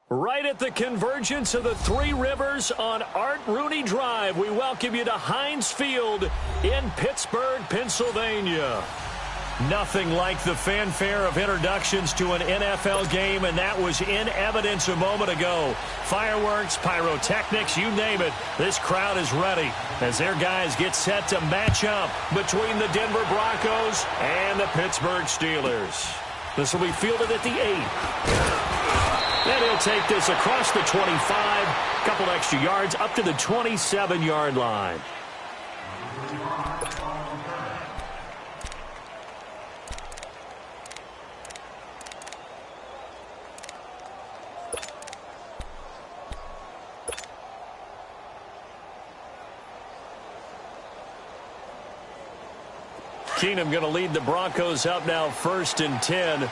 Right at the convergence of the Three Rivers on Art Rooney Drive, we welcome you to Heinz Field in Pittsburgh, Pennsylvania. Nothing like the fanfare of introductions to an NFL game, and that was in evidence a moment ago. Fireworks, pyrotechnics, you name it. This crowd is ready as their guys get set to match up between the Denver Broncos and the Pittsburgh Steelers. This will be fielded at the 8. And he'll take this across the 25, a couple extra yards up to the 27-yard line. Keenum going to lead the Broncos up now, 1st and 10.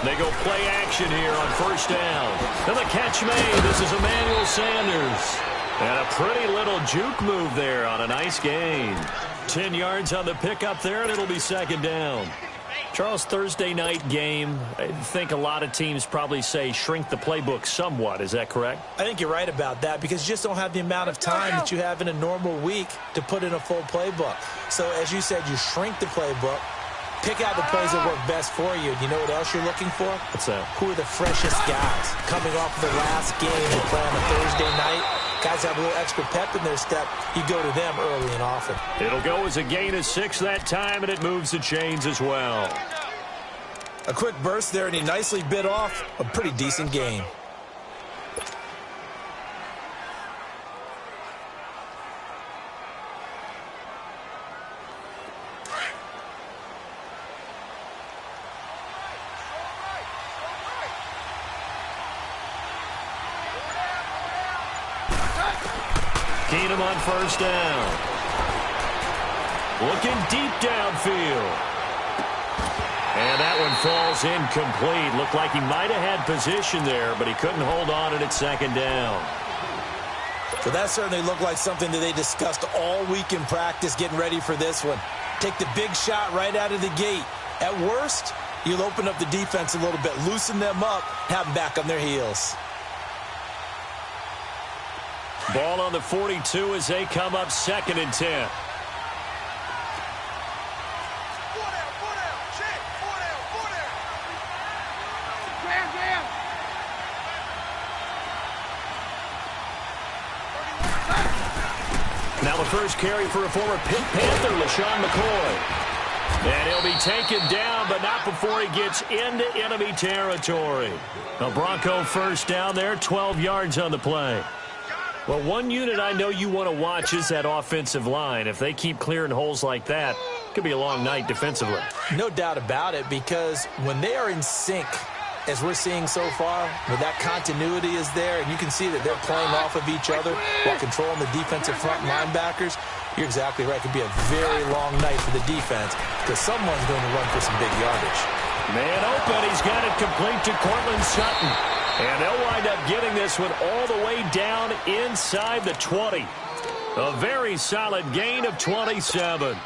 They go play action here on 1st down. And the catch made. This is Emmanuel Sanders. And a pretty little juke move there on a nice gain. 10 yards on the pickup there, and it'll be 2nd down. Charles, Thursday night game, I think a lot of teams probably say shrink the playbook somewhat. Is that correct? I think you're right about that because you just don't have the amount of time that you have in a normal week to put in a full playbook. So, as you said, you shrink the playbook. Pick out the plays that work best for you. You know what else you're looking for? What's that? Who are the freshest guys coming off of the last game to play on a Thursday night? Guys have a little extra pep in their step. You go to them early and often. It'll go as a gain of 6 that time, and it moves the chains as well. A quick burst there, and he nicely bit off a pretty decent gain. Keenum on 1st down. Looking deep downfield. And that one falls incomplete. Looked like he might have had position there, but he couldn't hold on it at 2nd down. So that certainly looked like something that they discussed all week in practice getting ready for this one. Take the big shot right out of the gate. At worst, you'll open up the defense a little bit, loosen them up, have them back on their heels. Ball on the 42 as they come up 2nd and 10. Now the first carry for a former Pitt Panther, LaShawn McCoy. And he'll be taken down, but not before he gets into enemy territory. A Bronco 1st down there, 12 yards on the play. Well, one unit I know you want to watch is that offensive line. If they keep clearing holes like that, it could be a long night defensively. No doubt about it, because when they are in sync, as we're seeing so far, where that continuity is there, and you can see that they're playing off of each other while controlling the defensive front linebackers, you're exactly right. It could be a very long night for the defense because someone's going to run for some big yardage. Man open. He's got it complete to Cortland Sutton. And they'll wind up getting this one all the way down inside the 20. A very solid gain of 27.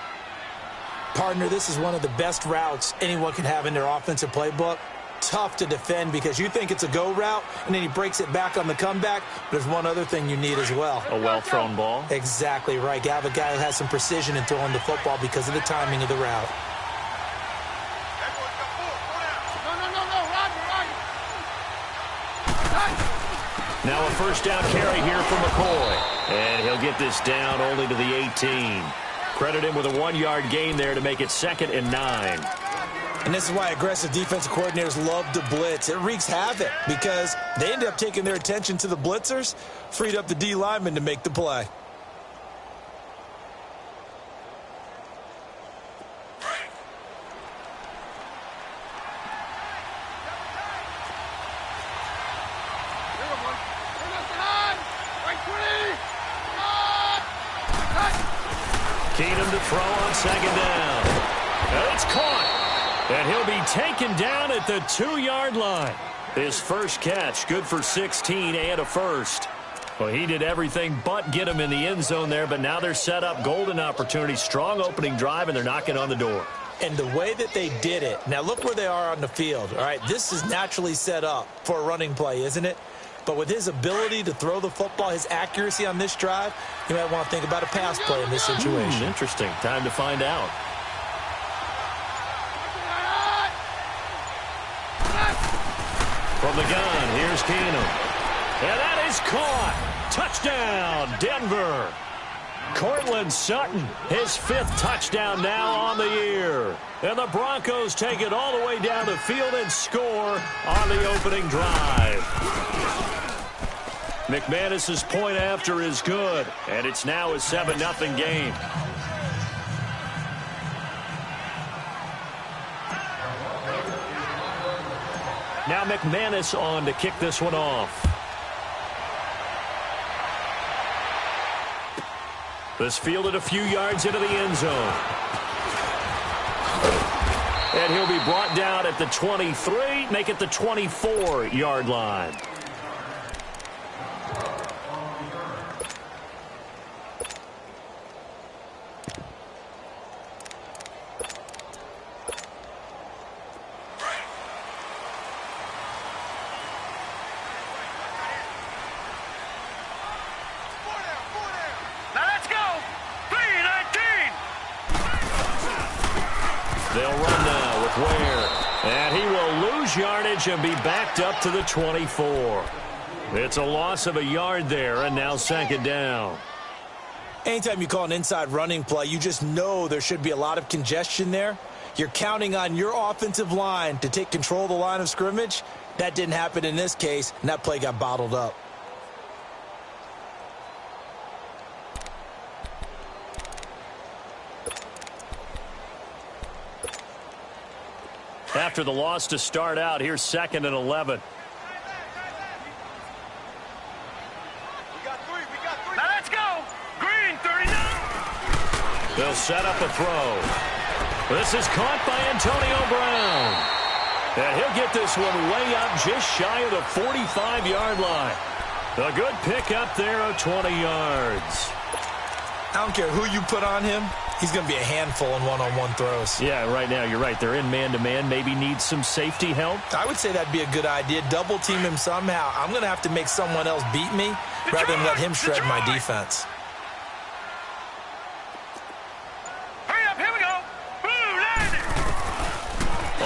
Partner, this is one of the best routes anyone can have in their offensive playbook. Tough to defend because you think it's a go route, and then he breaks it back on the comeback. But there's one other thing you need as well. A well-thrown ball? Exactly right. You have a guy who has some precision in throwing the football because of the timing of the route. Now a 1st down carry here for McCoy. And he'll get this down only to the 18. Credit him with a 1-yard gain there to make it 2nd and 9. And this is why aggressive defensive coordinators love to blitz. It wreaks havoc because they end up taking their attention to the blitzers, freed up the D lineman to make the play. Keenum to throw on 2nd down. And it's caught. And he'll be taken down at the 2-yard line. His first catch, good for 16 and a first. Well, he did everything but get him in the end zone there, but now they're set up. Golden opportunity, strong opening drive, and they're knocking on the door. And the way that they did it, now look where they are on the field. All right, this is naturally set up for a running play, isn't it? But with his ability to throw the football, his accuracy on this drive, you might want to think about a pass play in this situation. Interesting. Time to find out. From the gun, here's Keenum. And that is caught. Touchdown, Denver. Courtland Sutton, his 5th touchdown now on the year. And the Broncos take it all the way down the field and score on the opening drive. McManus's point after is good, and it's now a 7-0 game. Now McManus on to kick this one off. This fielded a few yards into the end zone. And he'll be brought down at the 23, make it the 24-yard line. Yardage and be backed up to the 24. It's a loss of a yard there, and now 2nd down. Anytime you call an inside running play, you just know there should be a lot of congestion there. You're counting on your offensive line to take control of the line of scrimmage. That didn't happen in this case, and that play got bottled up. After the loss to start out, here's 2nd and 11. Now let's go. Green, 39. They'll set up a throw. This is caught by Antonio Brown. And he'll get this one way up just shy of the 45-yard line. A good pick up there of 20 yards. I don't care who you put on him. He's going to be a handful in one-on-one throws. Yeah, right now, you're right. They're in man-to-man. Maybe need some safety help. I would say that'd be a good idea. Double team him somehow. I'm going to have to make someone else beat me rather than let him shred my defense. Hurry up, here we go. Boom, landed.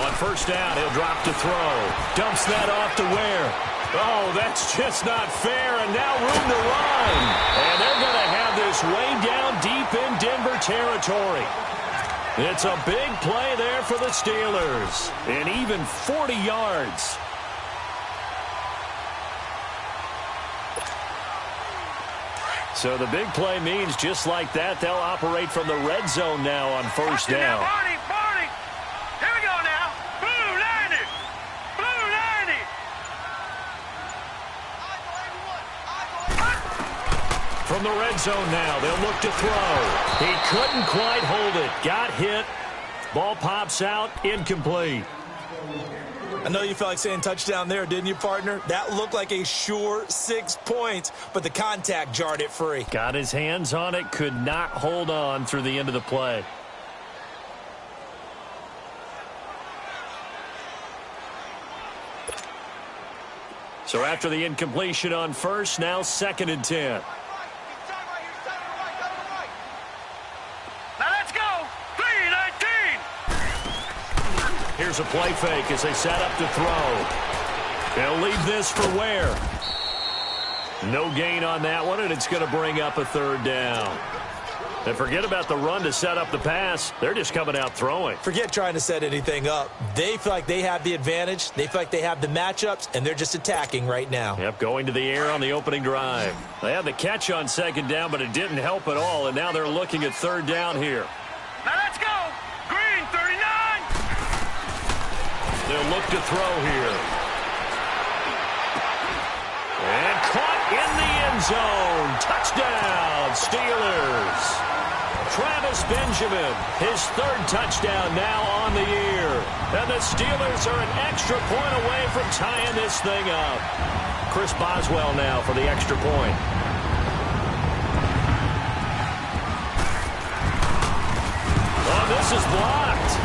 On 1st down, he'll drop to throw. Dumps that off to Ware. Oh, that's just not fair, and now room to run. And they're going to have this way down deep in Denver territory. It's a big play there for the Steelers. And even 40 yards. So the big play means just like that, they'll operate from the red zone now on 1st down. Barney, Barney. Here we go now. Boom, landed. Boom, landed. From the red zone now, they'll look to throw. He couldn't quite hold it. Got hit. Ball pops out, incomplete. I know you felt like saying touchdown there, didn't you, partner? That looked like a sure 6 points, but the contact jarred it free. Got his hands on it, could not hold on through the end of the play. So after the incompletion on 1st, now 2nd and 10. Here's a play fake as they set up to throw. They'll leave this for Ware. No gain on that one, and it's going to bring up a 3rd down. And forget about the run to set up the pass. They're just coming out throwing. Forget trying to set anything up. They feel like they have the advantage. They feel like they have the matchups, and they're just attacking right now. Yep, going to the air on the opening drive. They had the catch on 2nd down, but it didn't help at all, and now they're looking at 3rd down here. Now let's go. Green, 39. They'll look to throw here. And caught in the end zone. Touchdown, Steelers. Travis Benjamin, his 3rd touchdown now on the year. And the Steelers are an extra point away from tying this thing up. Chris Boswell now for the extra point. is blocked.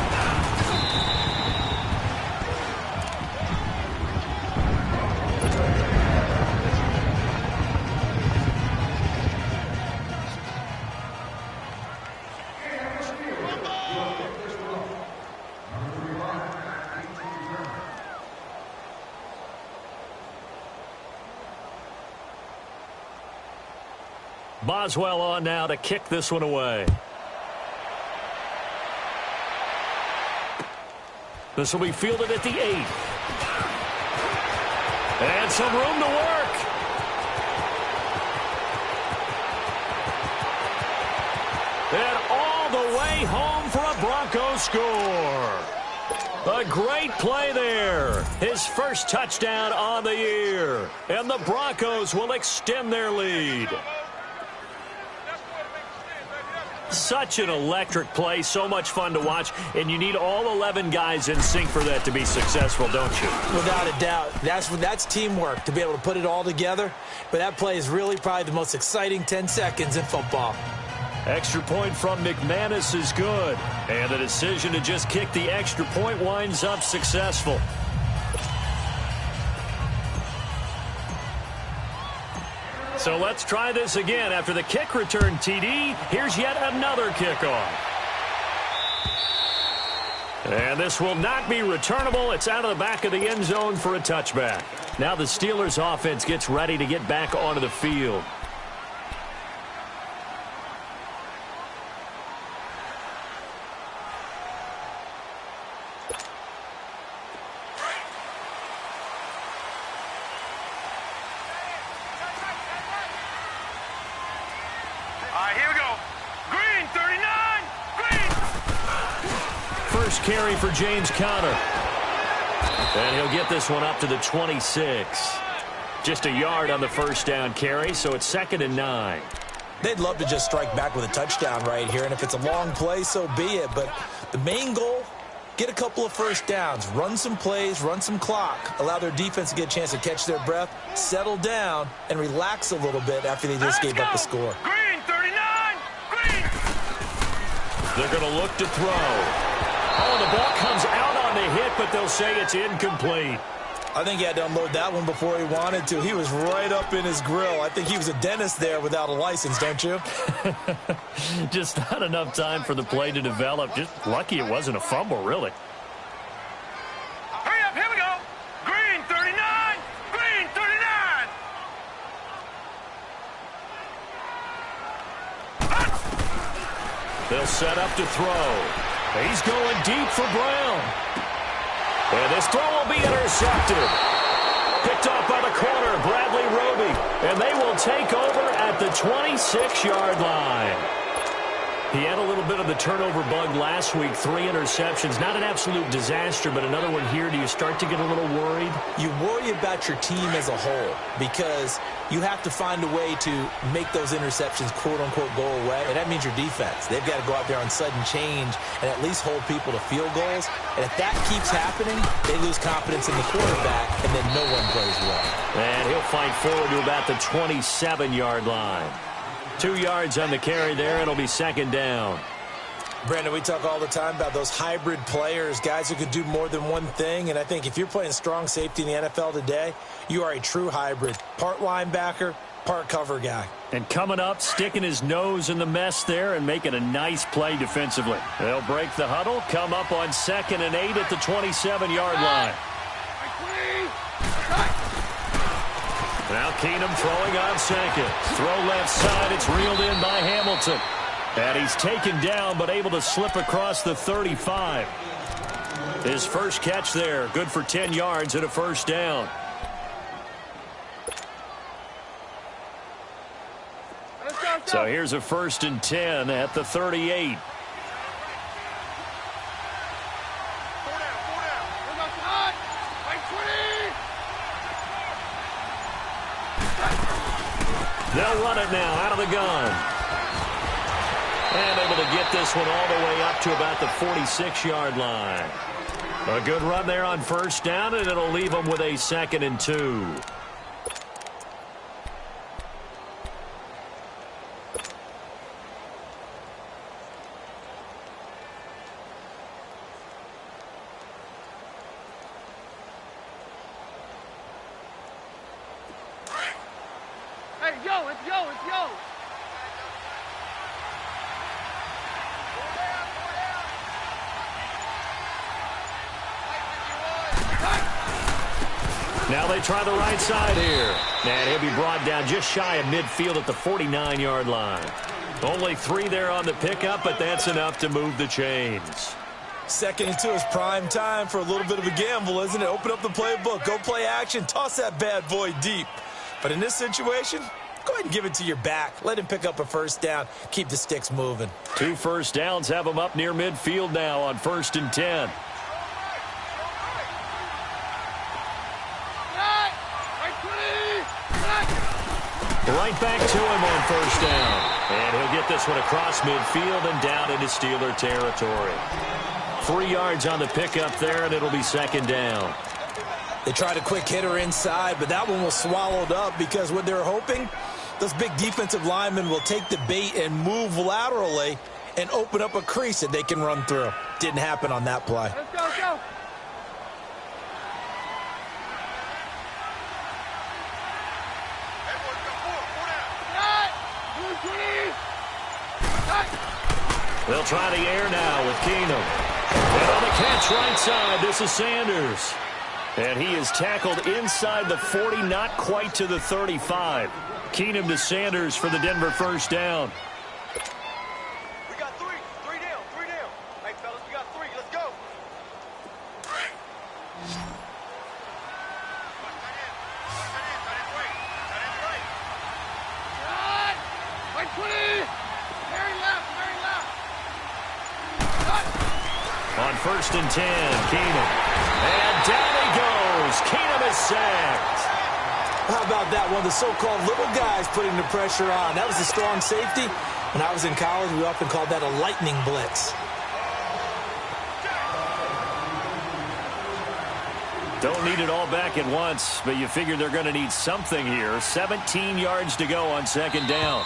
Boswell on now to kick this one away. This will be fielded at the 8. And some room to work. And all the way home for a Broncos score. A great play there. His first touchdown on the year. And the Broncos will extend their lead. Such an electric play, so much fun to watch, and you need all 11 guys in sync for that to be successful, don't you? Without a doubt. That's teamwork, to be able to put it all together. But that play is really probably the most exciting 10 seconds in football. Extra point from McManus is good, and the decision to just kick the extra point winds up successful. So let's try this again. After the kick return TD, here's yet another kickoff. And this will not be returnable. It's out of the back of the end zone for a touchback. Now the Steelers offense gets ready to get back onto the field. Carry for James Conner. And he'll get this one up to the 26. Just a yard on the first down carry, so it's 2nd and 9. They'd love to just strike back with a touchdown right here, and if it's a long play, so be it. But the main goal, get a couple of first downs, run some plays, run some clock, allow their defense to get a chance to catch their breath, settle down, and relax a little bit after they just gave up the score. Green, 39, green. They're going to look to throw. Oh, the ball comes out on the hit, but they'll say it's incomplete. I think he had to unload that one before he wanted to. He was right up in his grill. I think he was a dentist there without a license, don't you? Just not enough time for the play to develop. Just lucky it wasn't a fumble, really. Hurry up, here we go. Green, 39, green, 39. They'll set up to throw. He's going deep for Brown. And this throw will be intercepted. Picked off by the corner, Bradley Roby. And they will take over at the 26-yard line. He had a little bit of the turnover bug last week, 3 interceptions. Not an absolute disaster, but another one here. Do you start to get a little worried? You worry about your team as a whole because you have to find a way to make those interceptions, quote-unquote, go away, and that means your defense. They've got to go out there on sudden change and at least hold people to field goals. And if that keeps happening, they lose confidence in the quarterback, and then no one plays well. And he'll fight forward to about the 27-yard line. 2 yards on the carry there. It'll be 2nd down. Brandon, we talk all the time about those hybrid players, guys who could do more than one thing. And I think if you're playing strong safety in the NFL today, you are a true hybrid. Part linebacker, part cover guy. And coming up, sticking his nose in the mess there and making a nice play defensively. They'll break the huddle, come up on 2nd and 8 at the 27-yard line. Now Keenum throwing on 2nd. Throw left side. It's reeled in by Hamilton. And he's taken down but able to slip across the 35. His first catch there. Good for 10 yards and a first down. So here's a 1st and 10 at the 38. They'll run it now out of the gun. And able to get this one all the way up to about the 46-yard line. A good run there on first down, and it'll leave them with a 2nd and 2. Let's go, let's go, let's go. Now they try the right side here. And he'll be brought down just shy of midfield at the 49-yard line. Only 3 there on the pickup, but that's enough to move the chains. Second and 2 is prime time for a little bit of a gamble, isn't it? Open up the playbook, go play action, toss that bad boy deep. But in this situation, go ahead and give it to your back. Let him pick up a first down. Keep the sticks moving. 2 first downs have him up near midfield now on 1st and 10. Right back to him on 1st down. And he'll get this one across midfield and down into Steeler territory. 3 yards on the pickup there, and it'll be 2nd down. They tried a quick hitter inside, but that one was swallowed up because what they're hoping, those big defensive linemen will take the bait and move laterally and open up a crease that they can run through. Didn't happen on that play. Let's go, let's go. They'll try the air now with Keenum. And on the catch right side, this is Sanders. And he is tackled inside the 40, not quite to the 35. Keenum to Sanders for the Denver first down. We got 3 down, 3 down. Hey, fellas, we got 3. Let's go. Right, 20. Very left, very left. On 1st and 10, Keenum. And down he goes. Keenum is sacked. How about that? One of the so-called little guys putting the pressure on. That was a strong safety. When I was in college, we often called that a lightning blitz. Don't need it all back at once, but you figure they're going to need something here. 17 yards to go on 2nd down.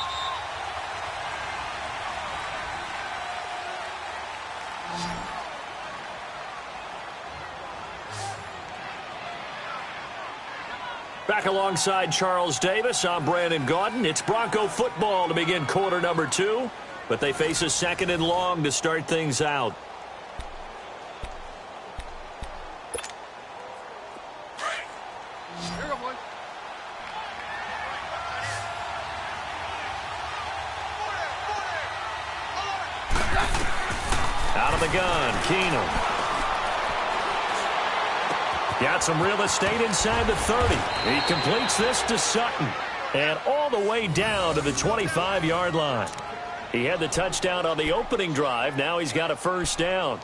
Back alongside Charles Davis, I'm Brandon Gaudin. It's Bronco football to begin quarter number 2, but they face a 2nd and long to start things out. Here we go, boys. Out of the gun, Keenum. Got some real estate inside the 30. He completes this to Sutton. And all the way down to the 25-yard line. He had the touchdown on the opening drive. Now he's got a first down.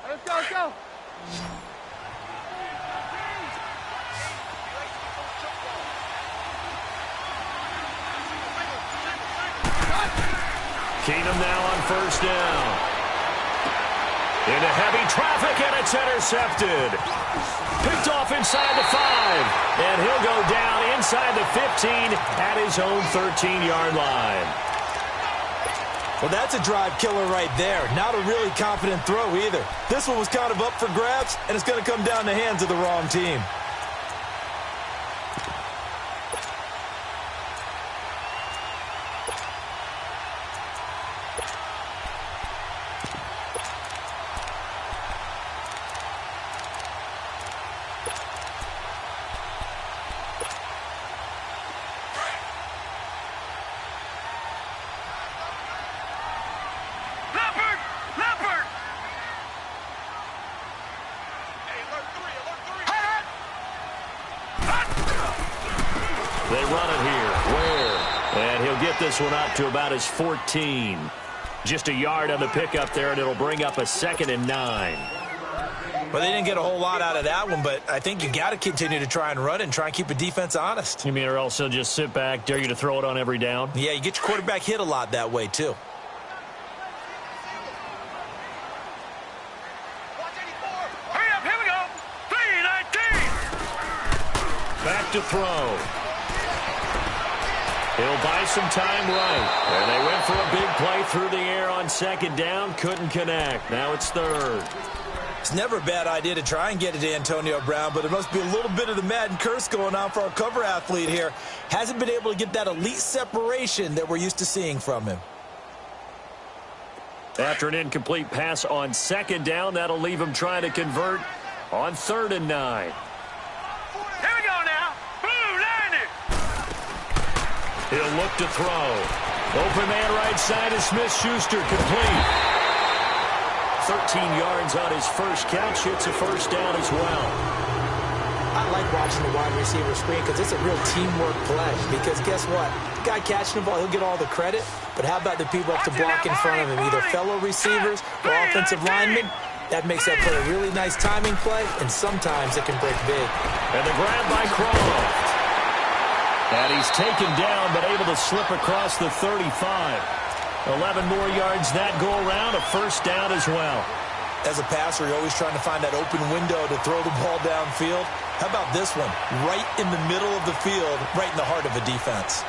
Let's go, let's go. Keenum now on 1st down. Into heavy traffic, and it's intercepted. Picked off inside the 5. And he'll go down inside the 15 at his own 13-yard line. Well, that's a drive killer right there. Not a really confident throw either. This one was kind of up for grabs, and it's going to come down the hands of the wrong team. They run it here. Ware. And he'll get this one up to about his 14. Just a yard on the pickup there, and it'll bring up a 2nd and 9. Well, they didn't get a whole lot out of that one, but I think you got to continue to try and run and try and keep a defense honest. You mean or else they'll just sit back, dare you to throw it on every down? Yeah, you get your quarterback hit a lot that way, too. Hurry up, here we go. 3-19. Back to throw. He'll buy some time right. And they went for a big play through the air on second down. Couldn't connect. Now it's third. It's never a bad idea to try and get it to Antonio Brown, but there must be a little bit of the Madden curse going on for our cover athlete here. Hasn't been able to get that elite separation that we're used to seeing from him. After an incomplete pass on second down, that'll leave him trying to convert on 3rd and 9. Here we go now. Boom, landed. He'll look to throw. Open man right side is Smith-Schuster, complete. 13 yards on his first catch. Hits a first down as well. I like watching the wide receiver screen because it's a real teamwork play. Because guess what? The guy catching the ball, he'll get all the credit. But how about the people up to block in front of him, either fellow receivers or offensive linemen? That makes that play a really nice timing play, and sometimes it can break big. And the grab by Croft. And he's taken down, but able to slip across the 35. 11 more yards that go around, a first down as well. As a passer, you're always trying to find that open window to throw the ball downfield. How about this one? Right in the middle of the field, right in the heart of a defense.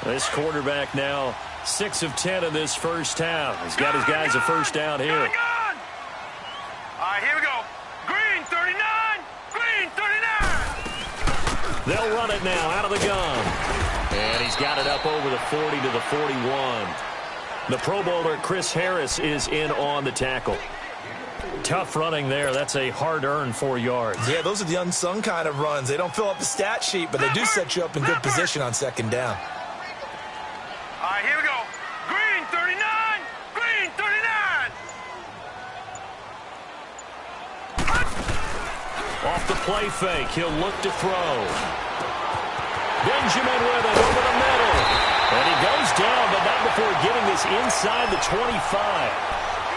This quarterback now 6 of 10 in this first half. He's got his guys a first down here. All right, here we go. Green 39. Green 39. They'll run it now out of the gun. And he's got it up over the 40 to the 41. The Pro Bowler Chris Harris is in on the tackle. Tough running there. That's a hard-earned 4 yards. Yeah, those are the unsung kind of runs. They don't fill up the stat sheet, but they do set you up in good position on second down. All right, here we go. Green 39. Green 39. Off the play fake, he'll look to throw. Benjamin with it over the middle. And he goes down, but not before getting this inside the 25.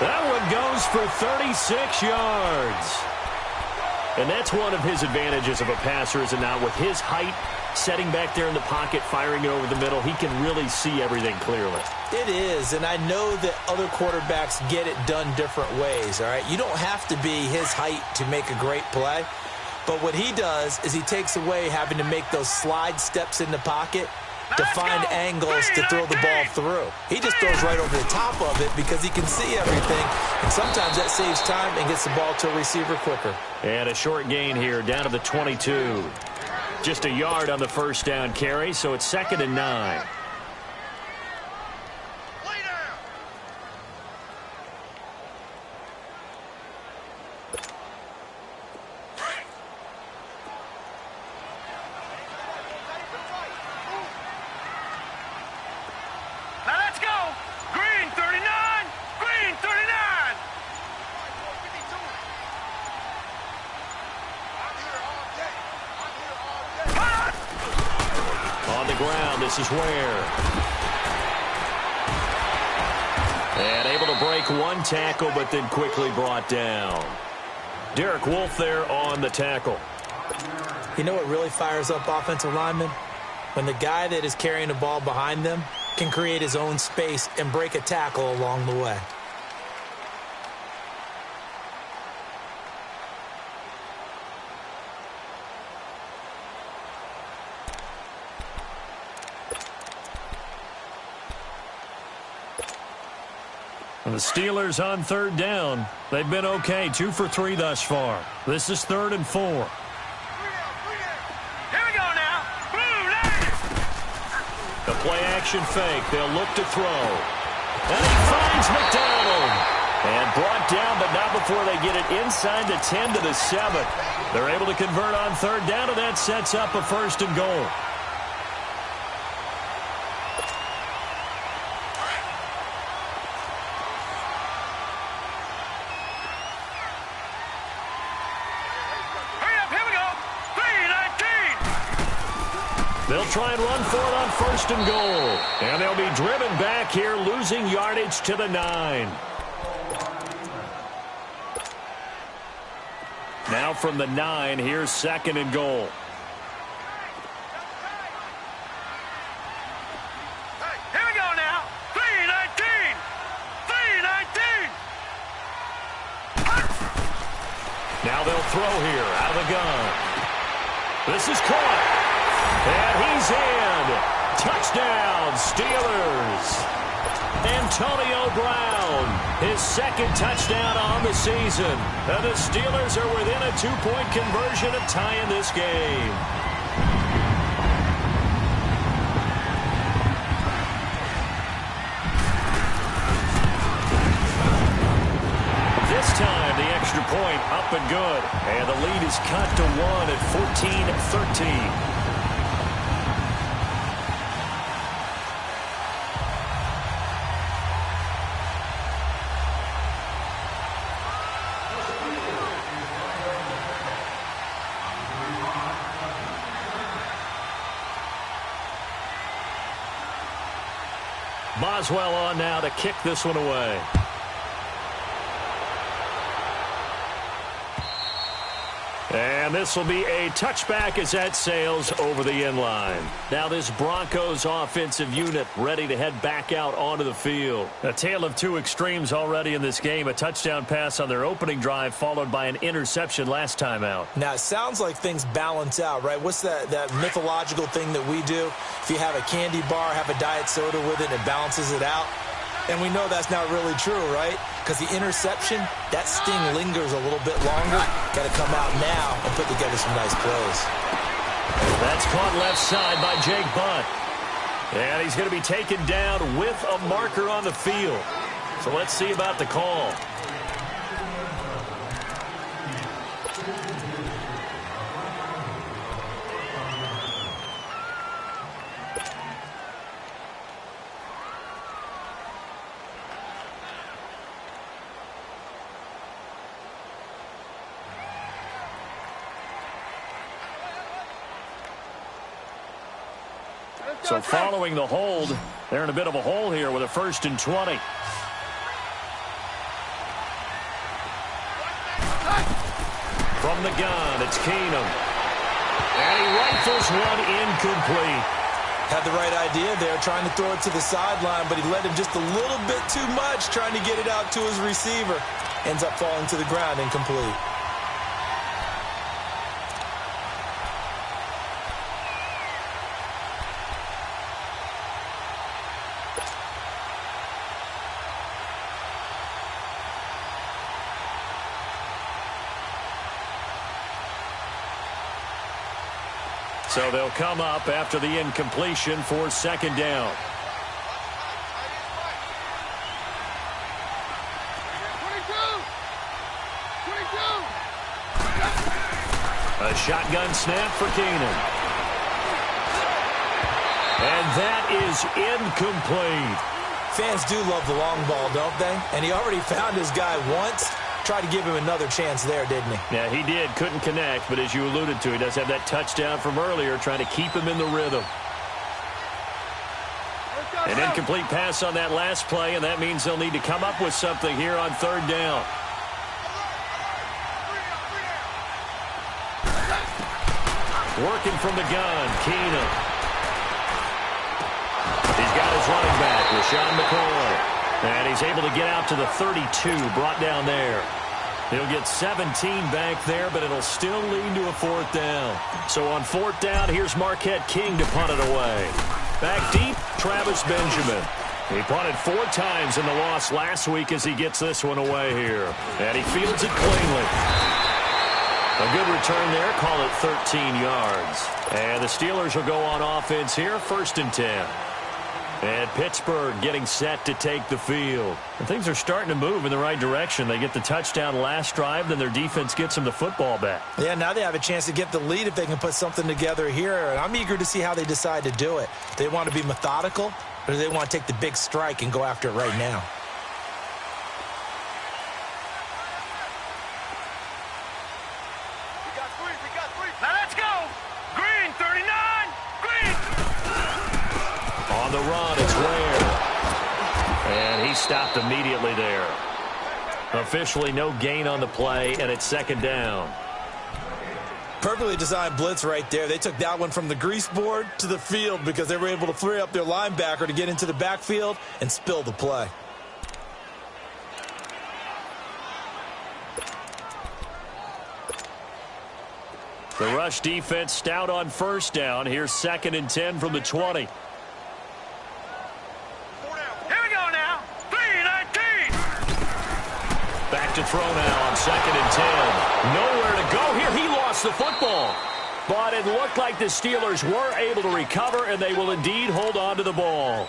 That one goes for 36 yards. And that's one of his advantages of a passer, is it not? With his height, setting back there in the pocket, firing it over the middle, he can really see everything clearly. It is, and I know that other quarterbacks get it done different ways, all right? You don't have to be his height to make a great play, but what he does is he takes away having to make those slide steps in the pocket to find angles to throw the ball through. He just throws right over the top of it because he can see everything, and sometimes that saves time and gets the ball to a receiver quicker. And a short gain here, down to the 22. Just a yard on the first down carry, so it's 2nd and 9. Now let's go. Green 39. Green 39. On the ground, this is Ware. And able to break one tackle, but then quickly brought down. Derek Wolfe there on the tackle. You know what really fires up offensive linemen? When the guy that is carrying the ball behind them can create his own space and break a tackle along the way. The Steelers on 3rd down. They've been okay, 2 for 3 thus far. This is 3rd and 4. Here we go now. Boom, landed. The play-action fake. They'll look to throw. And he finds McDonald. And brought down, but not before they get it inside the 10 to the 7. They're able to convert on 3rd down, and that sets up a 1st and goal. They'll try and run for it on 1st and goal. And they'll be driven back here, losing yardage to the 9. Now from the 9, here's 2nd and goal. Here we go now. 319. 319. Now they'll throw here out of the gun. This is caught. And he's in. Touchdown, Steelers. Antonio Brown, his second touchdown on the season. And the Steelers are within a 2-point conversion of tying this game. This time, the extra point up and good. And the lead is cut to 1 at 14-13. Boswell on now to kick this one away. And this will be a touchback as that sails over the end line. Now this Broncos offensive unit ready to head back out onto the field. A tale of two extremes already in this game. A touchdown pass on their opening drive followed by an interception last time out. Now, it sounds like things balance out, right? What's that mythological thing that we do? If you have a candy bar, have a diet soda with it, and it balances it out. And we know that's not really true, right? Because the interception, that sting lingers a little bit longer. Got to come out now and put together some nice plays. That's caught left side by Jake Butt. And he's going to be taken down with a marker on the field. So let's see about the call. So following the hold, they're in a bit of a hole here with a 1st and 20. From the gun, it's Keenum. And he rifles one incomplete. Had the right idea there, trying to throw it to the sideline, but he led him just a little bit too much, trying to get it out to his receiver. Ends up falling to the ground, incomplete. So they'll come up after the incompletion for 2nd down. A shotgun snap for Keenum. And that is incomplete. Fans do love the long ball, don't they? And he already found his guy once. Tried to give him another chance there, didn't he? Yeah, he did. Couldn't connect, but as you alluded to, he does have that touchdown from earlier, trying to keep him in the rhythm. An incomplete pass on that last play, and that means they'll need to come up with something here on 3rd down. Working from the gun, Keenum. He's got his running back, LaShawn McCoy. And he's able to get out to the 32, brought down there. He'll get 17 back there, but it'll still lead to a 4th down. So on 4th down, here's Marquette King to punt it away. Back deep, Travis Benjamin. He punted 4 times in the loss last week as he gets this one away here. And he fields it cleanly. A good return there, call it 13 yards. And the Steelers will go on offense here, 1st and 10. And Pittsburgh getting set to take the field. And things are starting to move in the right direction. They get the touchdown last drive, then their defense gets them the football back. Yeah, now they have a chance to get the lead if they can put something together here. And I'm eager to see how they decide to do it. They want to be methodical, or do they want to take the big strike and go after it right now? Now let's go. Green, 39. Green. On the run, it's Ware. And he stopped immediately there. Officially no gain on the play, and it's 2nd down. Perfectly designed blitz right there. They took that one from the grease board to the field because they were able to free up their linebacker to get into the backfield and spill the play. The rush defense stout on first down. Here's 2nd and 10 from the 20. Here we go now. 3-19. Back to throw now on 2nd and 10. Nowhere to go here. He lost the football. But it looked like the Steelers were able to recover, and they will indeed hold on to the ball.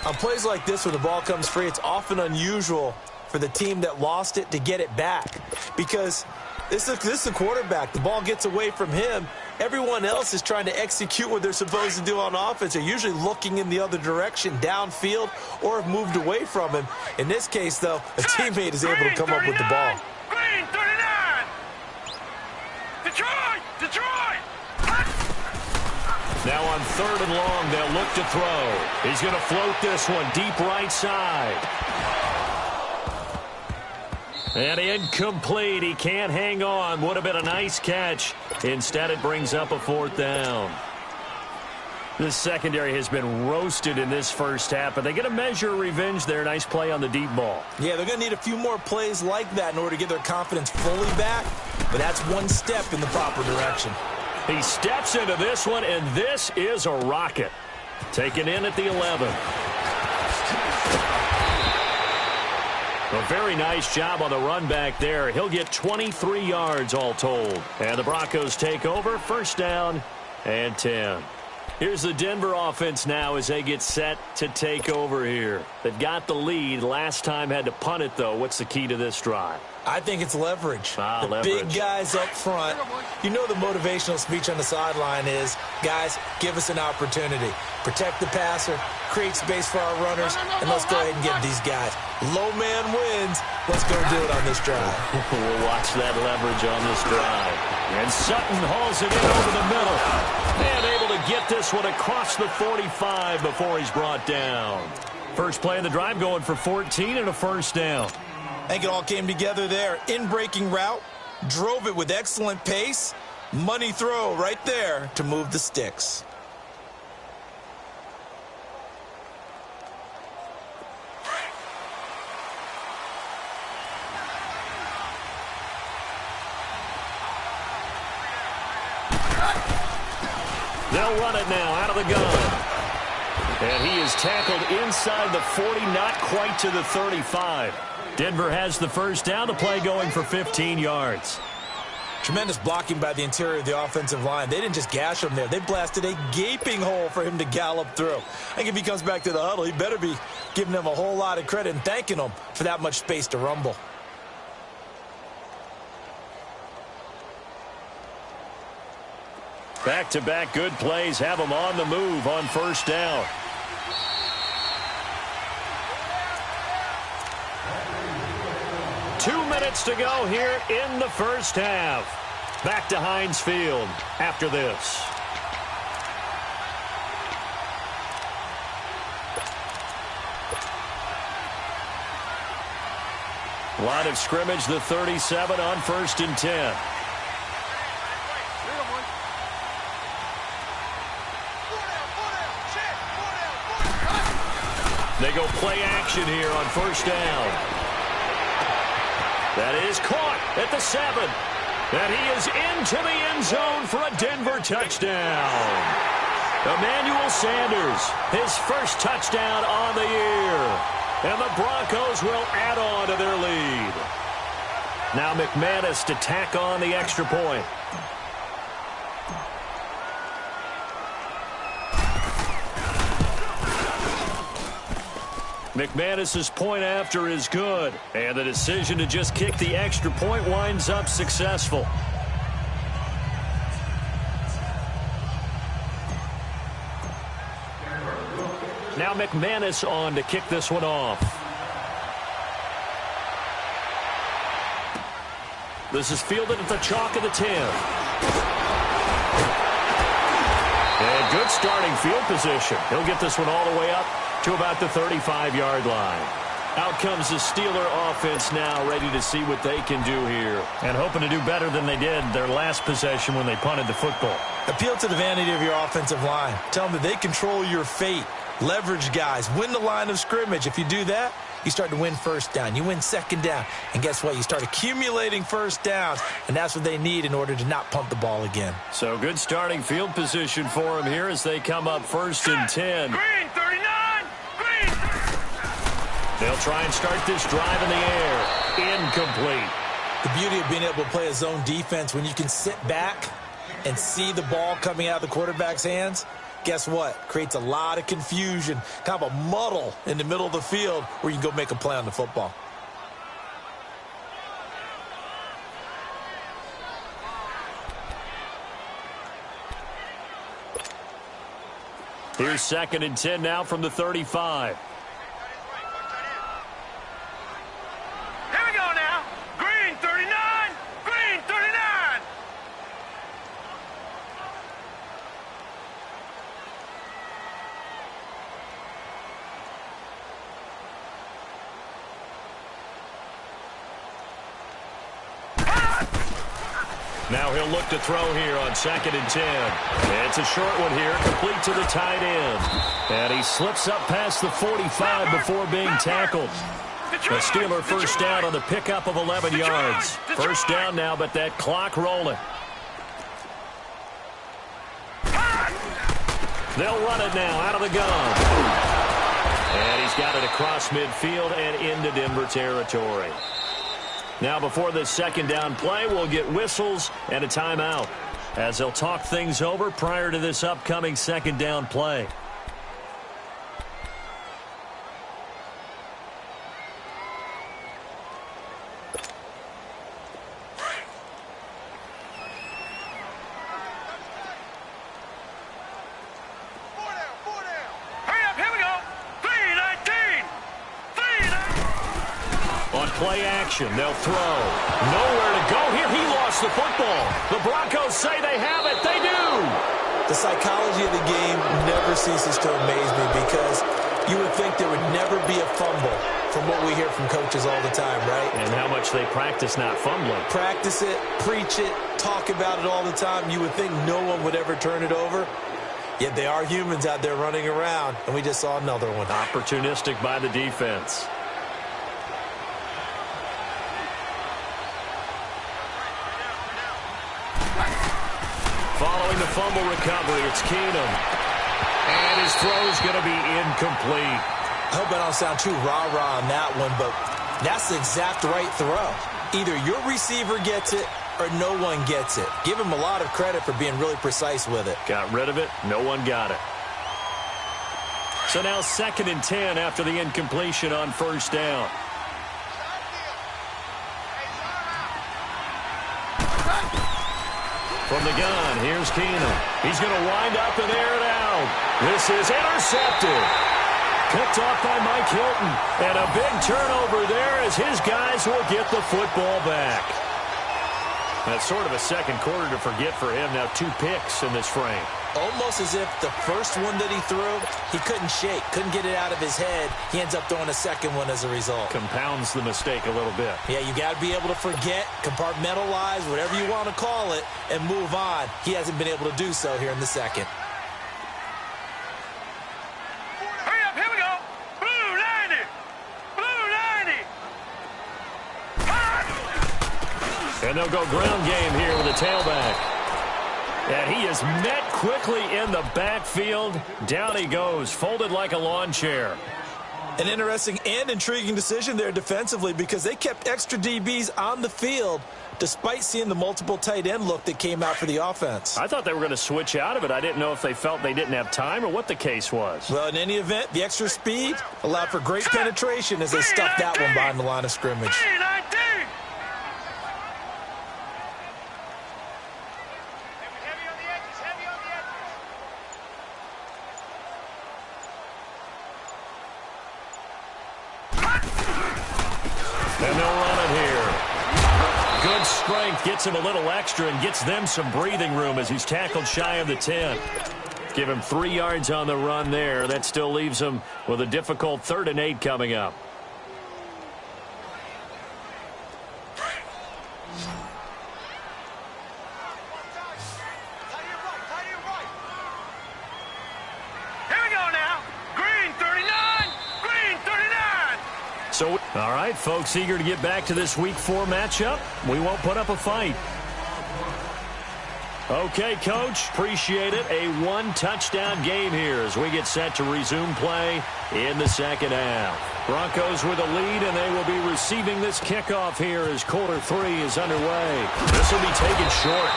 On plays like this where the ball comes free, it's often unusual for the team that lost it to get it back. Because this is the quarterback. The ball gets away from him. Everyone else is trying to execute what they're supposed to do on offense. They're usually looking in the other direction, downfield, or have moved away from him. In this case, though, a teammate is able to come up with the ball. Green 39. Detroit. Now on 3rd and long, they'll look to throw. He's going to float this one deep right side. And incomplete. He can't hang on. Would have been a nice catch. Instead, it brings up a 4th down. This secondary has been roasted in this first half, but they get a measure of revenge there. Nice play on the deep ball. Yeah, they're going to need a few more plays like that in order to get their confidence fully back, but that's one step in the proper direction. He steps into this one, and this is a rocket. Taken in at the 11. A very nice job on the run back there. He'll get 23 yards all told. And the Broncos take over, 1st down and 10. Here's the Denver offense now as they get set to take over here. They've got the lead. Last time had to punt it, though. What's the key to this drive? I think it's leverage. Leverage. Big guys up front. You know the motivational speech on the sideline is, guys, give us an opportunity. Protect the passer, create space for our runners, and let's go ahead and get these guys. Low man wins. Let's go do it on this drive. We'll watch that leverage on this drive. And Sutton hauls it in over the middle. And able to get this one across the 45 before he's brought down. First play of the drive going for 14 and a 1st down. I think it all came together there. In-breaking route, drove it with excellent pace. Money throw right there to move the sticks. They'll run it now out of the gun. And he is tackled inside the 40, not quite to the 35. Denver has the 1st down. The play going for 15 yards. Tremendous blocking by the interior of the offensive line. They didn't just gash him there. They blasted a gaping hole for him to gallop through. I think if he comes back to the huddle, he better be giving them a whole lot of credit and thanking them for that much space to rumble. Back-to-back good plays have them on the move on 1st down. Two minutes to go here in the first half. Back to Heinz Field after this. Line of scrimmage, the 37 on 1st and 10. They go play action here on 1st down. That is caught at the 7. And he is into the end zone for a Denver touchdown. Emmanuel Sanders, his first touchdown on the year. And the Broncos will add on to their lead. Now McManus to tack on the extra point. McManus's point after is good, and the decision to just kick the extra point winds up successful. Now McManus on to kick this one off. This is fielded at the chalk of the 10. And good starting field position. He'll get this one all the way up to about the 35-yard line. Out comes the Steeler offense now, ready to see what they can do here. And hoping to do better than they did their last possession when they punted the football. Appeal to the vanity of your offensive line. Tell them that they control your fate. Leverage guys. Win the line of scrimmage. If you do that, you start to win first down. You win second down. And guess what? You start accumulating first downs, and that's what they need in order to not punt the ball again. So good starting field position for them here as they come up 1st and 10. Green 39. Green. They'll try and start this drive in the air. Incomplete. The beauty of being able to play a zone defense when you can sit back and see the ball coming out of the quarterback's hands, guess what? Creates a lot of confusion, kind of a muddle in the middle of the field where you can go make a play on the football. Here's 2nd and 10 now from the 35. Here we go now. Green 39. Green 39. Now he'll look to throw here on 2nd and 10. It's a short one here, complete to the tight end. And he slips up past the 45 before being tackled. The Steeler first down on the pickup of 11 yards. First down now, but that clock rolling. They'll run it now out of the gun. And he's got it across midfield and into Denver territory. Now before this second down play, we'll get whistles and a timeout as they'll talk things over prior to this upcoming second down play. Play action. They'll throw. Nowhere to go here. He lost the football. The Broncos say they have it. They do. The psychology of the game never ceases to amaze me because you would think there would never be a fumble from what we hear from coaches all the time, right? And how much they practice not fumbling. Practice it, preach it, talk about it all the time. You would think no one would ever turn it over. Yet they are humans out there running around, and we just saw another one. Opportunistic by the defense. Following the fumble recovery, it's Keenum. And his throw's going to be incomplete. I hope I don't sound too rah-rah on that one, but that's the exact right throw. Either your receiver gets it or no one gets it. Give him a lot of credit for being really precise with it. Got rid of it. No one got it. So now 2nd and 10 after the incompletion on first down. From the gun, here's Keenum. He's going to wind up and air it out. This is intercepted. Picked off by Mike Hilton. And a big turnover there as his guys will get the football back. That's sort of a second quarter to forget for him. Now 2 picks in this frame. Almost as if the first one that he threw, he couldn't shake, couldn't get it out of his head. He ends up throwing a second one as a result. Compounds the mistake a little bit. Yeah, you got to be able to forget, compartmentalize, whatever you want to call it, and move on. He hasn't been able to do so here in the second. Hurry up, here we go. Blue 90. Blue 90. And they'll go ground game here with a tailback. And he is met quickly in the backfield. Down he goes, folded like a lawn chair. An interesting and intriguing decision there defensively because they kept extra DBs on the field despite seeing the multiple tight end look that came out for the offense. I thought they were going to switch out of it. I didn't know if they felt they didn't have time or what the case was. Well, in any event, the extra speed allowed for great penetration as they stuffed that one behind the line of scrimmage. And they'll run it here. Good strength, gets him a little extra and gets them some breathing room as he's tackled shy of the 10. Give him 3 yards on the run there. That still leaves him with a difficult 3rd and 8 coming up. So All right, folks, eager to get back to this Week 4 matchup. We won't put up a fight. Okay, Coach, appreciate it. A one-touchdown game here as we get set to resume play in the second half. Broncos with a lead, and they will be receiving this kickoff here as quarter 3 is underway. This will be taken short,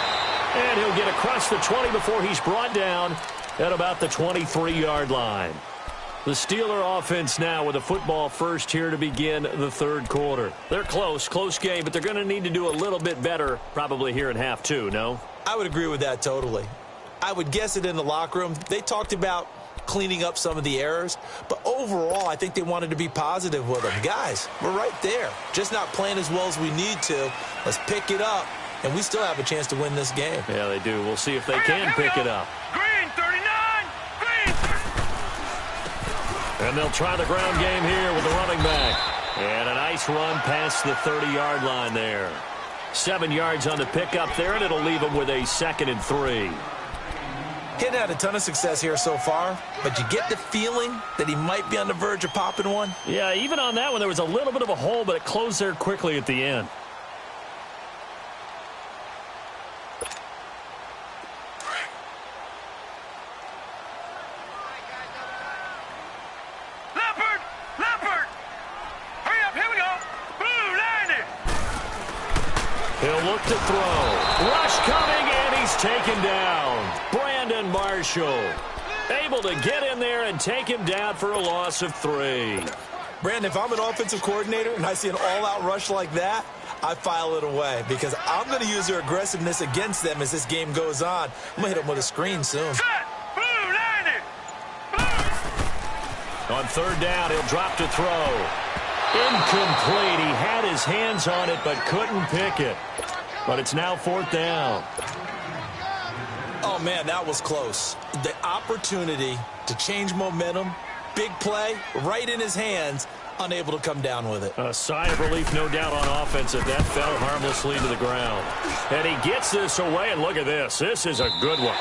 and he'll get across the 20 before he's brought down at about the 23-yard line. The Steeler offense now with a football first here to begin the third quarter. They're close game, but they're going to need to do a little bit better probably here in half 2, no? I would agree with that totally. I would guess it in the locker room. They talked about cleaning up some of the errors, but overall I think they wanted to be positive with them. Guys, we're right there. Just not playing as well as we need to. Let's pick it up, and we still have a chance to win this game. Yeah, they do. We'll see if they can pick it up. Green 39! Green! And they'll try the ground game here with the running back. And a nice run past the 30-yard line there. 7 yards on the pickup there, and it'll leave them with a 2nd and 3. He's had a ton of success here so far, but you get the feeling that he might be on the verge of popping one. Yeah, even on that one, there was a little bit of a hole, but it closed there quickly at the end. Leopard! Hurry up, here we go! Blue 90! He'll look to throw. Rush coming, and he's taken down. Brandon Marshall able to get in there and take him down for a loss of 3. Brandon, if I'm an offensive coordinator and I see an all-out rush like that, I file it away because I'm going to use their aggressiveness against them as this game goes on. I'm going to hit them with a screen soon. Set! Blue 90! Blue! On third down, he'll drop to throw. Incomplete. He had his hands on it but couldn't pick it. But it's now 4th down. Oh, man, that was close. The opportunity to change momentum, big play, right in his hands, unable to come down with it. A sigh of relief, no doubt, on offense if that fell harmlessly to the ground. And he gets this away, and look at this. This is a good one.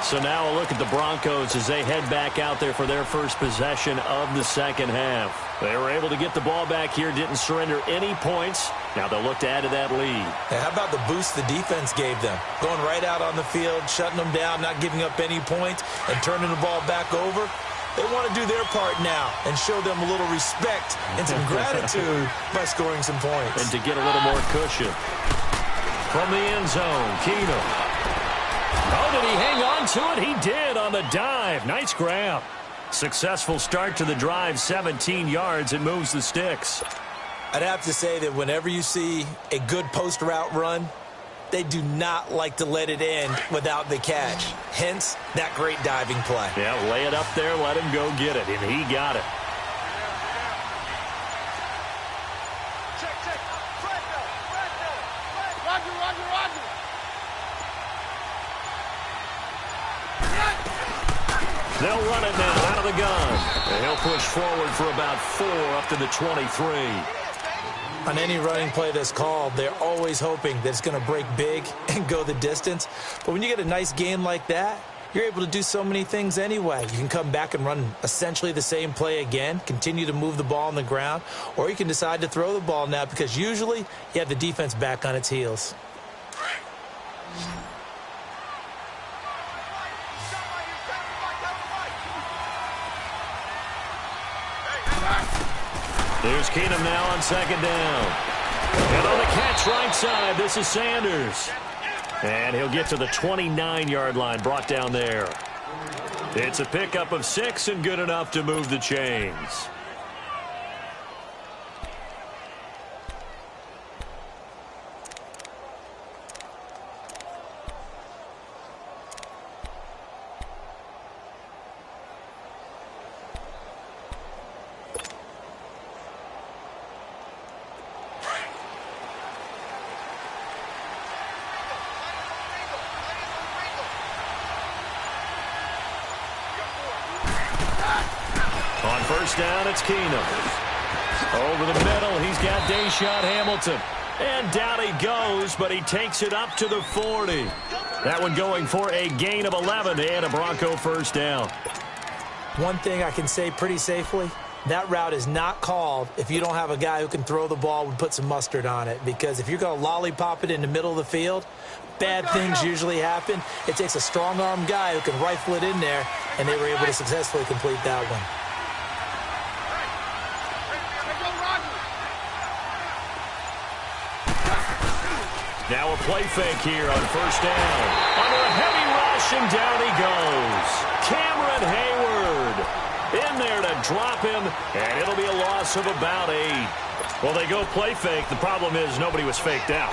So now a look at the Broncos as they head back out there for their first possession of the second half. They were able to get the ball back here, didn't surrender any points. Now they'll look to add to that lead. Hey, how about the boost the defense gave them? Going right out on the field, shutting them down, not giving up any points, and turning the ball back over. They want to do their part now and show them a little respect and some gratitude by scoring some points. And to get a little more cushion. From the end zone, Keenum. Oh, did he hang on to it? He did on the dive. Nice grab. Successful start to the drive, 17 yards, and moves the sticks. I'd have to say that whenever you see a good post route run, they do not like to let it end without the catch. Hence, that great diving play. Yeah, lay it up there, let him go get it, and he got it. Check. Roger. They'll run it now out of the gun. And he'll push forward for about 4 up to the 23. On any running play that's called, they're always hoping that it's going to break big and go the distance. But when you get a nice game like that, you're able to do so many things anyway. You can come back and run essentially the same play again, continue to move the ball on the ground, or you can decide to throw the ball now because usually you have the defense back on its heels. Here's Keenum now on second down. And on the catch right side, this is Sanders. And he'll get to the 29-yard line, brought down there. It's a pickup of 6 and good enough to move the chains. On first down, it's Keenum. Over the middle, he's got Deshaun Hamilton. And down he goes, but he takes it up to the 40. That one going for a gain of 11 and a Bronco first down. One thing I can say pretty safely, that route is not called if you don't have a guy who can throw the ball and put some mustard on it. Because if you're going to lollipop it in the middle of the field, bad things usually happen. It takes a strong-arm guy who can rifle it in there, and they were able to successfully complete that one. Now a play fake here on first down. Under a heavy rush, and down he goes. Cameron Hayward in there to drop him, and it'll be a loss of about 8. Well, they go play fake. The problem is nobody was faked out.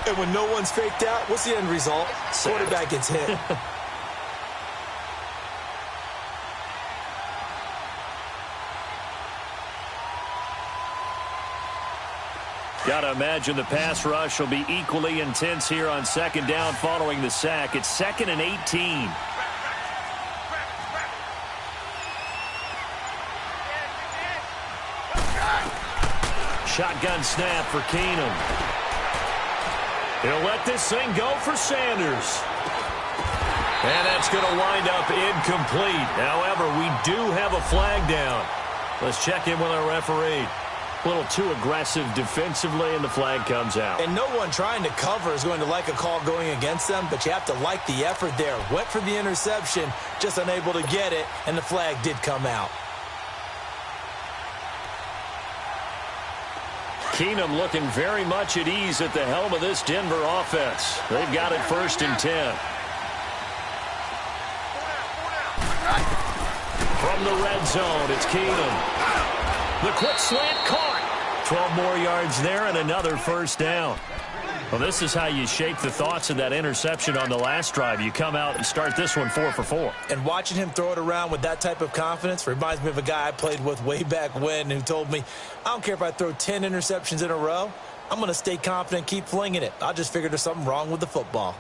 And when no one's faked out, what's the end result? Quarterback gets hit. Got to imagine the pass rush will be equally intense here on second down following the sack. It's 2nd and 18. Shotgun snap for Keenum. He'll let this thing go for Sanders. And that's going to wind up incomplete. However, we do have a flag down. Let's check in with our referee. A little too aggressive defensively, and the flag comes out. And no one trying to cover is going to like a call going against them, but you have to like the effort there. Went for the interception, just unable to get it, and the flag did come out. Keenum looking very much at ease at the helm of this Denver offense. They've got it 1st and 10. From the red zone, it's Keenum. The quick slant caught. 12 more yards there and another first down. Well, this is how you shake the thoughts of that interception on the last drive. You come out and start this one 4 for 4. And watching him throw it around with that type of confidence reminds me of a guy I played with way back when who told me, I don't care if I throw 10 interceptions in a row. I'm going to stay confident, keep flinging it. I just figured there's something wrong with the football.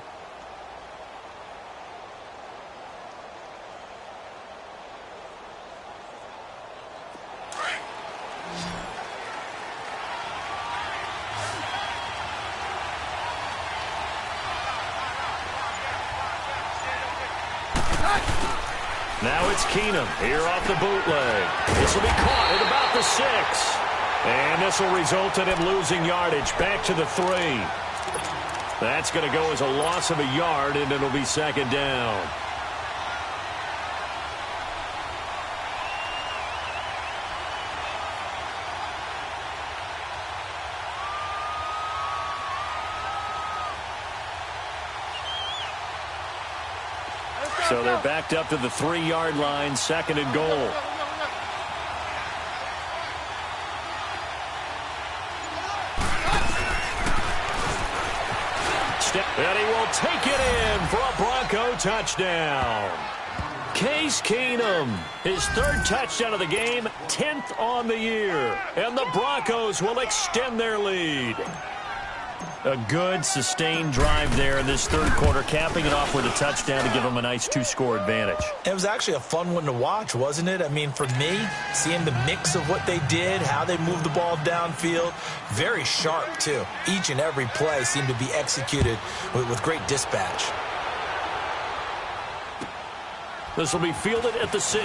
Now it's Keenum here off the bootleg. This will be caught at about the 6. And this will result in him losing yardage back to the 3. That's going to go as a loss of a yard, and it'll be 2nd down. So they're backed up to the 3-yard line, 2nd and goal. And he will take it in for a Bronco touchdown. Case Keenum, his 3rd touchdown of the game, 10th on the year. And the Broncos will extend their lead. A good, sustained drive there in this 3rd quarter, capping it off with a touchdown to give them a nice 2-score advantage. It was actually a fun one to watch, wasn't it? I mean, for me, seeing the mix of what they did, how they moved the ball downfield, very sharp, too. Each and every play seemed to be executed with great dispatch. This will be fielded at the 6.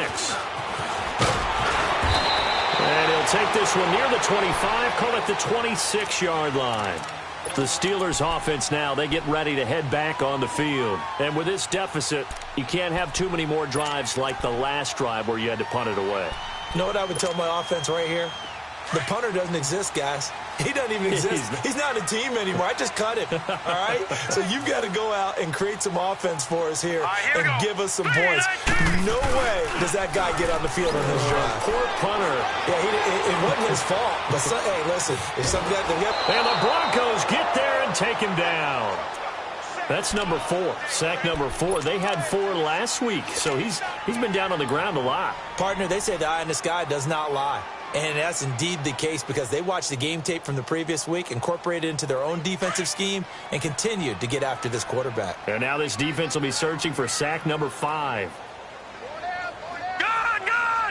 And he'll take this one near the 25, call it the 26-yard line. The Steelers offense now, they get ready to head back on the field. And with this deficit, you can't have too many more drives like the last drive where you had to punt it away. You know what I would tell my offense right here? The punter doesn't exist, guys. He doesn't even exist. He's not a team anymore. I just cut him, all right? So you've got to go out and create some offense for us here and give us some points. No way does that guy get on the field on this drive. Poor punter. Yeah, it wasn't his fault. But, hey, listen, if something got to and the Broncos get there and take him down. That's number 4, sack number 4. They had 4 last week, so he's been down on the ground a lot. Partner, they say the eye in the sky does not lie. And that's indeed the case because they watched the game tape from the previous week, incorporated it into their own defensive scheme, and continued to get after this quarterback. And now this defense will be searching for sack number 5. Gun!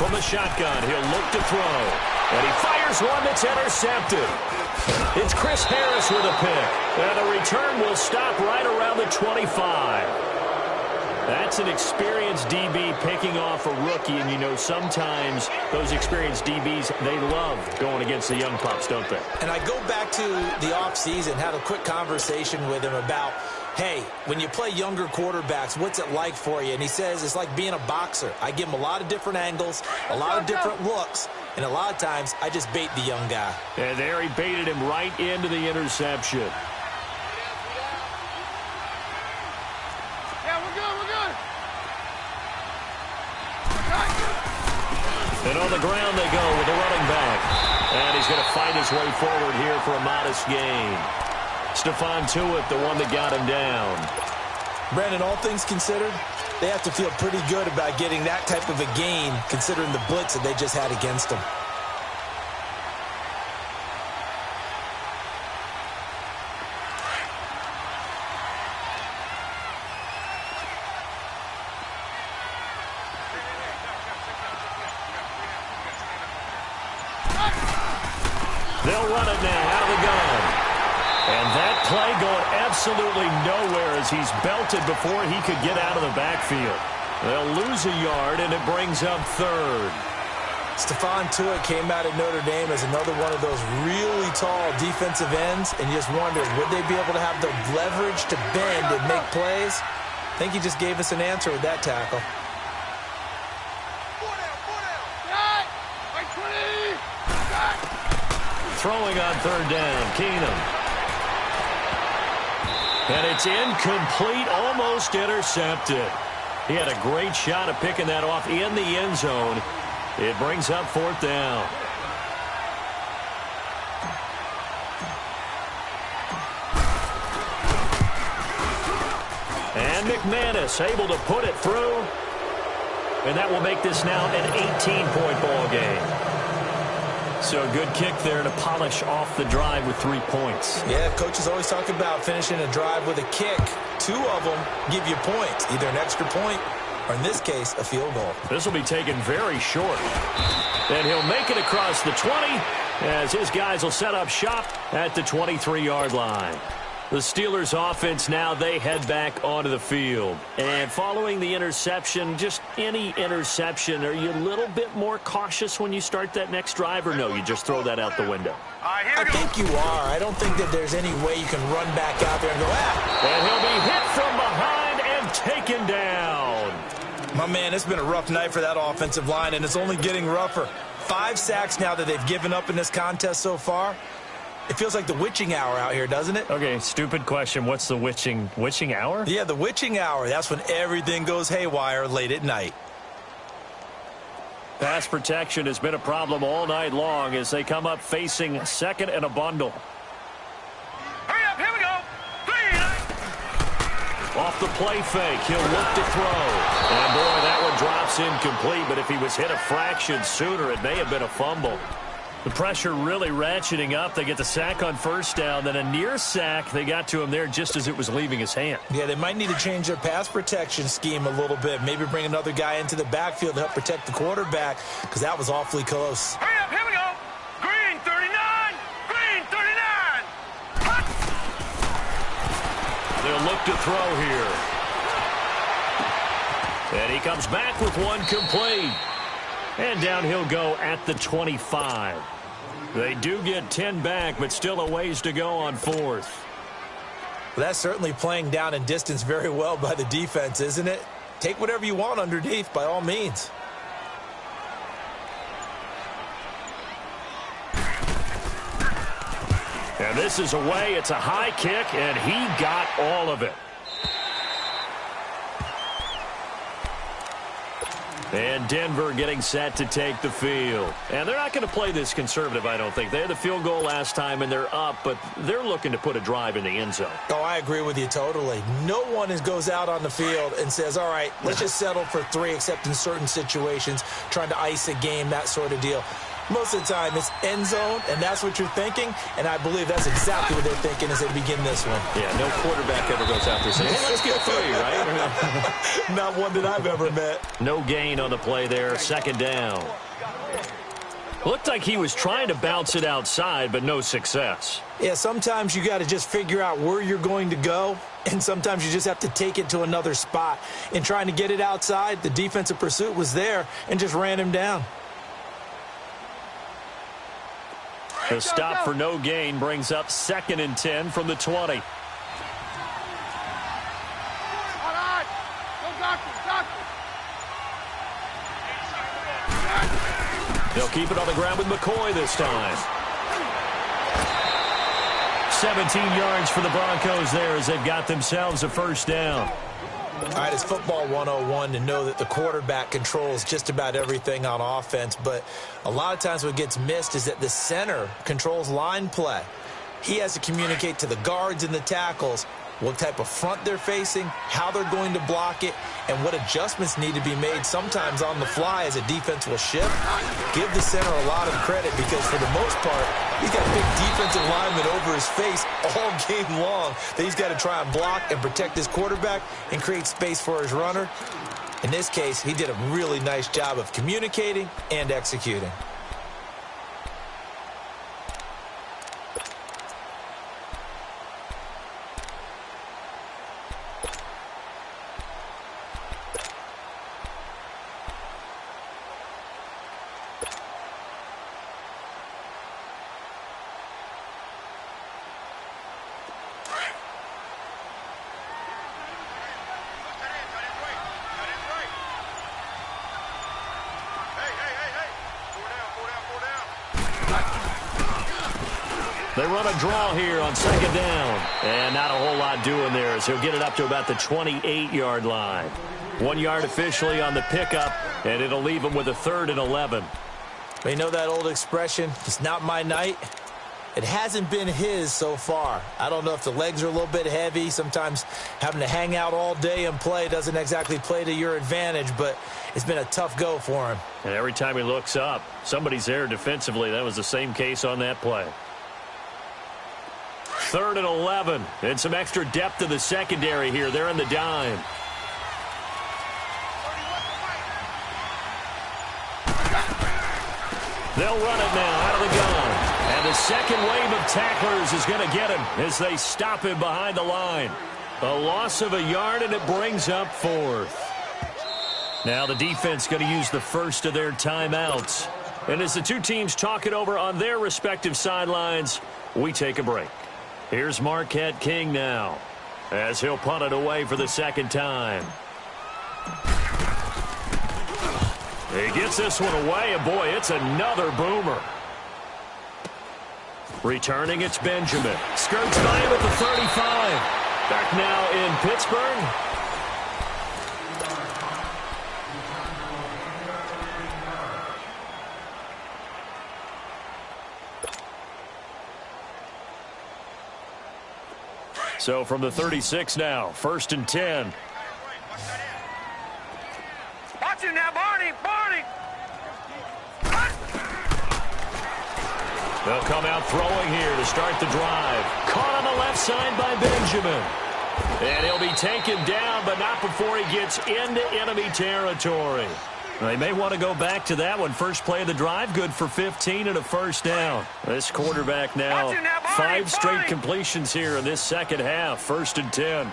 From the shotgun, he'll look to throw. And he fires one that's intercepted. It's Chris Harris with a pick. And the return will stop right around the 25. That's an experienced DB picking off a rookie, and you know sometimes those experienced DBs, they love going against the young pups, don't they? And I go back to the offseason, had a quick conversation with him about, hey, when you play younger quarterbacks, what's it like for you? And he says it's like being a boxer. I give him a lot of different angles, a lot of different looks, and a lot of times I just bait the young guy. And there he baited him right into the interception. And on the ground they go with the running back. And he's going to fight his way forward here for a modest gain. Stephon Tuitt, the one that got him down. Brandon, all things considered, they have to feel pretty good about getting that type of a gain considering the blitz that they just had against them. They'll run it now out of the gun. And that play going absolutely nowhere as he's belted before he could get out of the backfield. They'll lose a yard, and it brings up third. Stephon Tuitt came out of Notre Dame as another one of those really tall defensive ends, and you just wondered, would they be able to have the leverage to bend and make plays? I think he just gave us an answer with that tackle. Throwing on third down, Keenum. And it's incomplete, almost intercepted. He had a great shot at picking that off in the end zone. It brings up fourth down. And McManus able to put it through. And that will make this now an 18-point ball game. So a good kick there to polish off the drive with 3 points. Yeah, coaches always talk about finishing a drive with a kick. 2 of them give you points, either an extra point or, in this case, a field goal. This will be taken very short. And he'll make it across the 20 as his guys will set up shop at the 23-yard line. The Steelers offense now, they head back onto the field. And following the interception, just any interception, are you a little bit more cautious when you start that next drive, or no, you just throw that out the window? I think you are. I don't think that there's any way you can run back out there and go, And he'll be hit from behind and taken down. My man, it's been a rough night for that offensive line, and it's only getting rougher. 5 sacks now that they've given up in this contest so far. It feels like the witching hour out here, doesn't it? Okay, stupid question. What's the witching hour? Yeah, the witching hour. That's when everything goes haywire late at night. Pass protection has been a problem all night long as they come up facing second and a bundle. Hurry up, here we go. 3. Off the play fake, he'll look to throw. And boy, that one drops incomplete, but if he was hit a fraction sooner, it may have been a fumble. The pressure really ratcheting up. They get the sack on first down, then a near sack. They got to him there just as it was leaving his hand. Yeah, they might need to change their pass protection scheme a little bit. Maybe bring another guy into the backfield to help protect the quarterback, because that was awfully close. Hurry up, here we go. Green 39. Green 39. Hot. They'll look to throw here. And he comes back with one complete. And down he'll go at the 25. They do get 10 back, but still a ways to go on fourth. Well, that's certainly playing down in distance very well by the defense, isn't it? Take whatever you want underneath, by all means. And this is away. It's a high kick, and he got all of it. And Denver getting set to take the field. And they're not going to play this conservative, I don't think. They had the field goal last time, and they're up, but they're looking to put a drive in the end zone. Oh, I agree with you totally. No one goes out on the field and says, all right, let's just settle for 3, except in certain situations, trying to ice a game, that sort of deal. Most of the time, it's end zone, and that's what you're thinking, and I believe that's exactly what they're thinking as they begin this one. Yeah, no quarterback ever goes out there saying, hey, let's get 3, right? Not one that I've ever met. No gain on the play there, second down. Looked like he was trying to bounce it outside, but no success. Yeah, sometimes you got to just figure out where you're going to go and sometimes you just have to take it to another spot. In trying to get it outside, the defensive pursuit was there and just ran him down. The stop for no gain brings up 2nd and 10 from the 20. They'll keep it on the ground with McCoy this time. 17 yards for the Broncos there as they've got themselves a first down. All right, it's football 101 to know that the quarterback controls just about everything on offense, but a lot of times what gets missed is that the center controls line play. He has to communicate to the guards and the tackles what type of front they're facing, how they're going to block it, and what adjustments need to be made sometimes on the fly as a defense will shift. Give the center a lot of credit because for the most part, he's got big defensive linemen over his face all game long that he's got to try and block and protect his quarterback and create space for his runner. In this case, he did a really nice job of communicating and executing. They run a draw here on 2nd down. And not a whole lot doing there as he'll get it up to about the 28-yard line. 1 yard officially on the pickup, and it'll leave him with a 3rd and 11. You know that old expression, it's not my night? It hasn't been his so far. I don't know if the legs are a little bit heavy. Sometimes having to hang out all day and play doesn't exactly play to your advantage, but it's been a tough go for him. And every time he looks up, somebody's there defensively. That was the same case on that play. 3rd and 11, and some extra depth to the secondary here. They're in the dime. They'll run it now out of the gun. And the second wave of tacklers is going to get him as they stop him behind the line. A loss of a yard, and it brings up 4th. Now the defense going to use the first of their timeouts. And as the two teams talk it over on their respective sidelines, we take a break. Here's Marquette King now as he'll punt it away for the 2nd time. He gets this one away, and boy, it's another boomer. Returning, it's Benjamin. Skirts by him at the 35. Back now in Pittsburgh. So from the 36 now, 1st and 10. Watch him now, Barney! Barney! They'll come out throwing here to start the drive. Caught on the left side by Benjamin. And he'll be taken down, but not before he gets into enemy territory. They may want to go back to that one. First play of the drive, good for 15 and a first down. This quarterback now, 5 straight completions here in this second half. 1st and 10.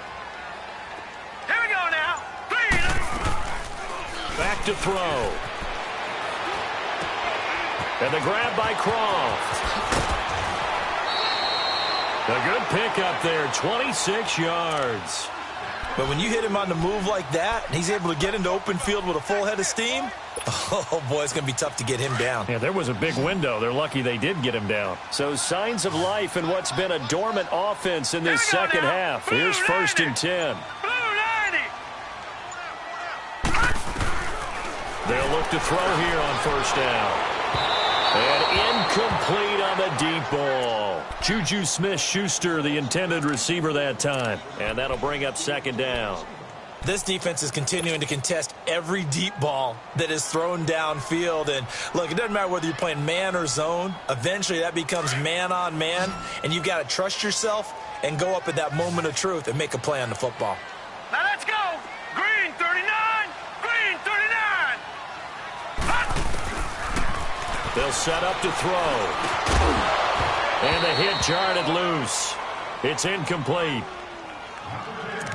Here we go now. 3. Back to throw. And the grab by Croft. A good pickup there, 26 yards. But when you hit him on the move like that, and he's able to get into open field with a full head of steam, oh, boy, it's going to be tough to get him down. Yeah, there was a big window. They're lucky they did get him down. So signs of life in what's been a dormant offense in this second half. Here's 1st and 10. They'll look to throw here on 1st down. And incomplete on the deep ball. Juju Smith-Schuster, the intended receiver that time. And that'll bring up 2nd down. This defense is continuing to contest every deep ball that is thrown downfield. And, look, it doesn't matter whether you're playing man or zone. Eventually that becomes man on man. And you've got to trust yourself and go up at that moment of truth and make a play on the football. Now let's go. Green 39. Green 39. They'll set up to throw. And the hit jarred it loose. It's incomplete.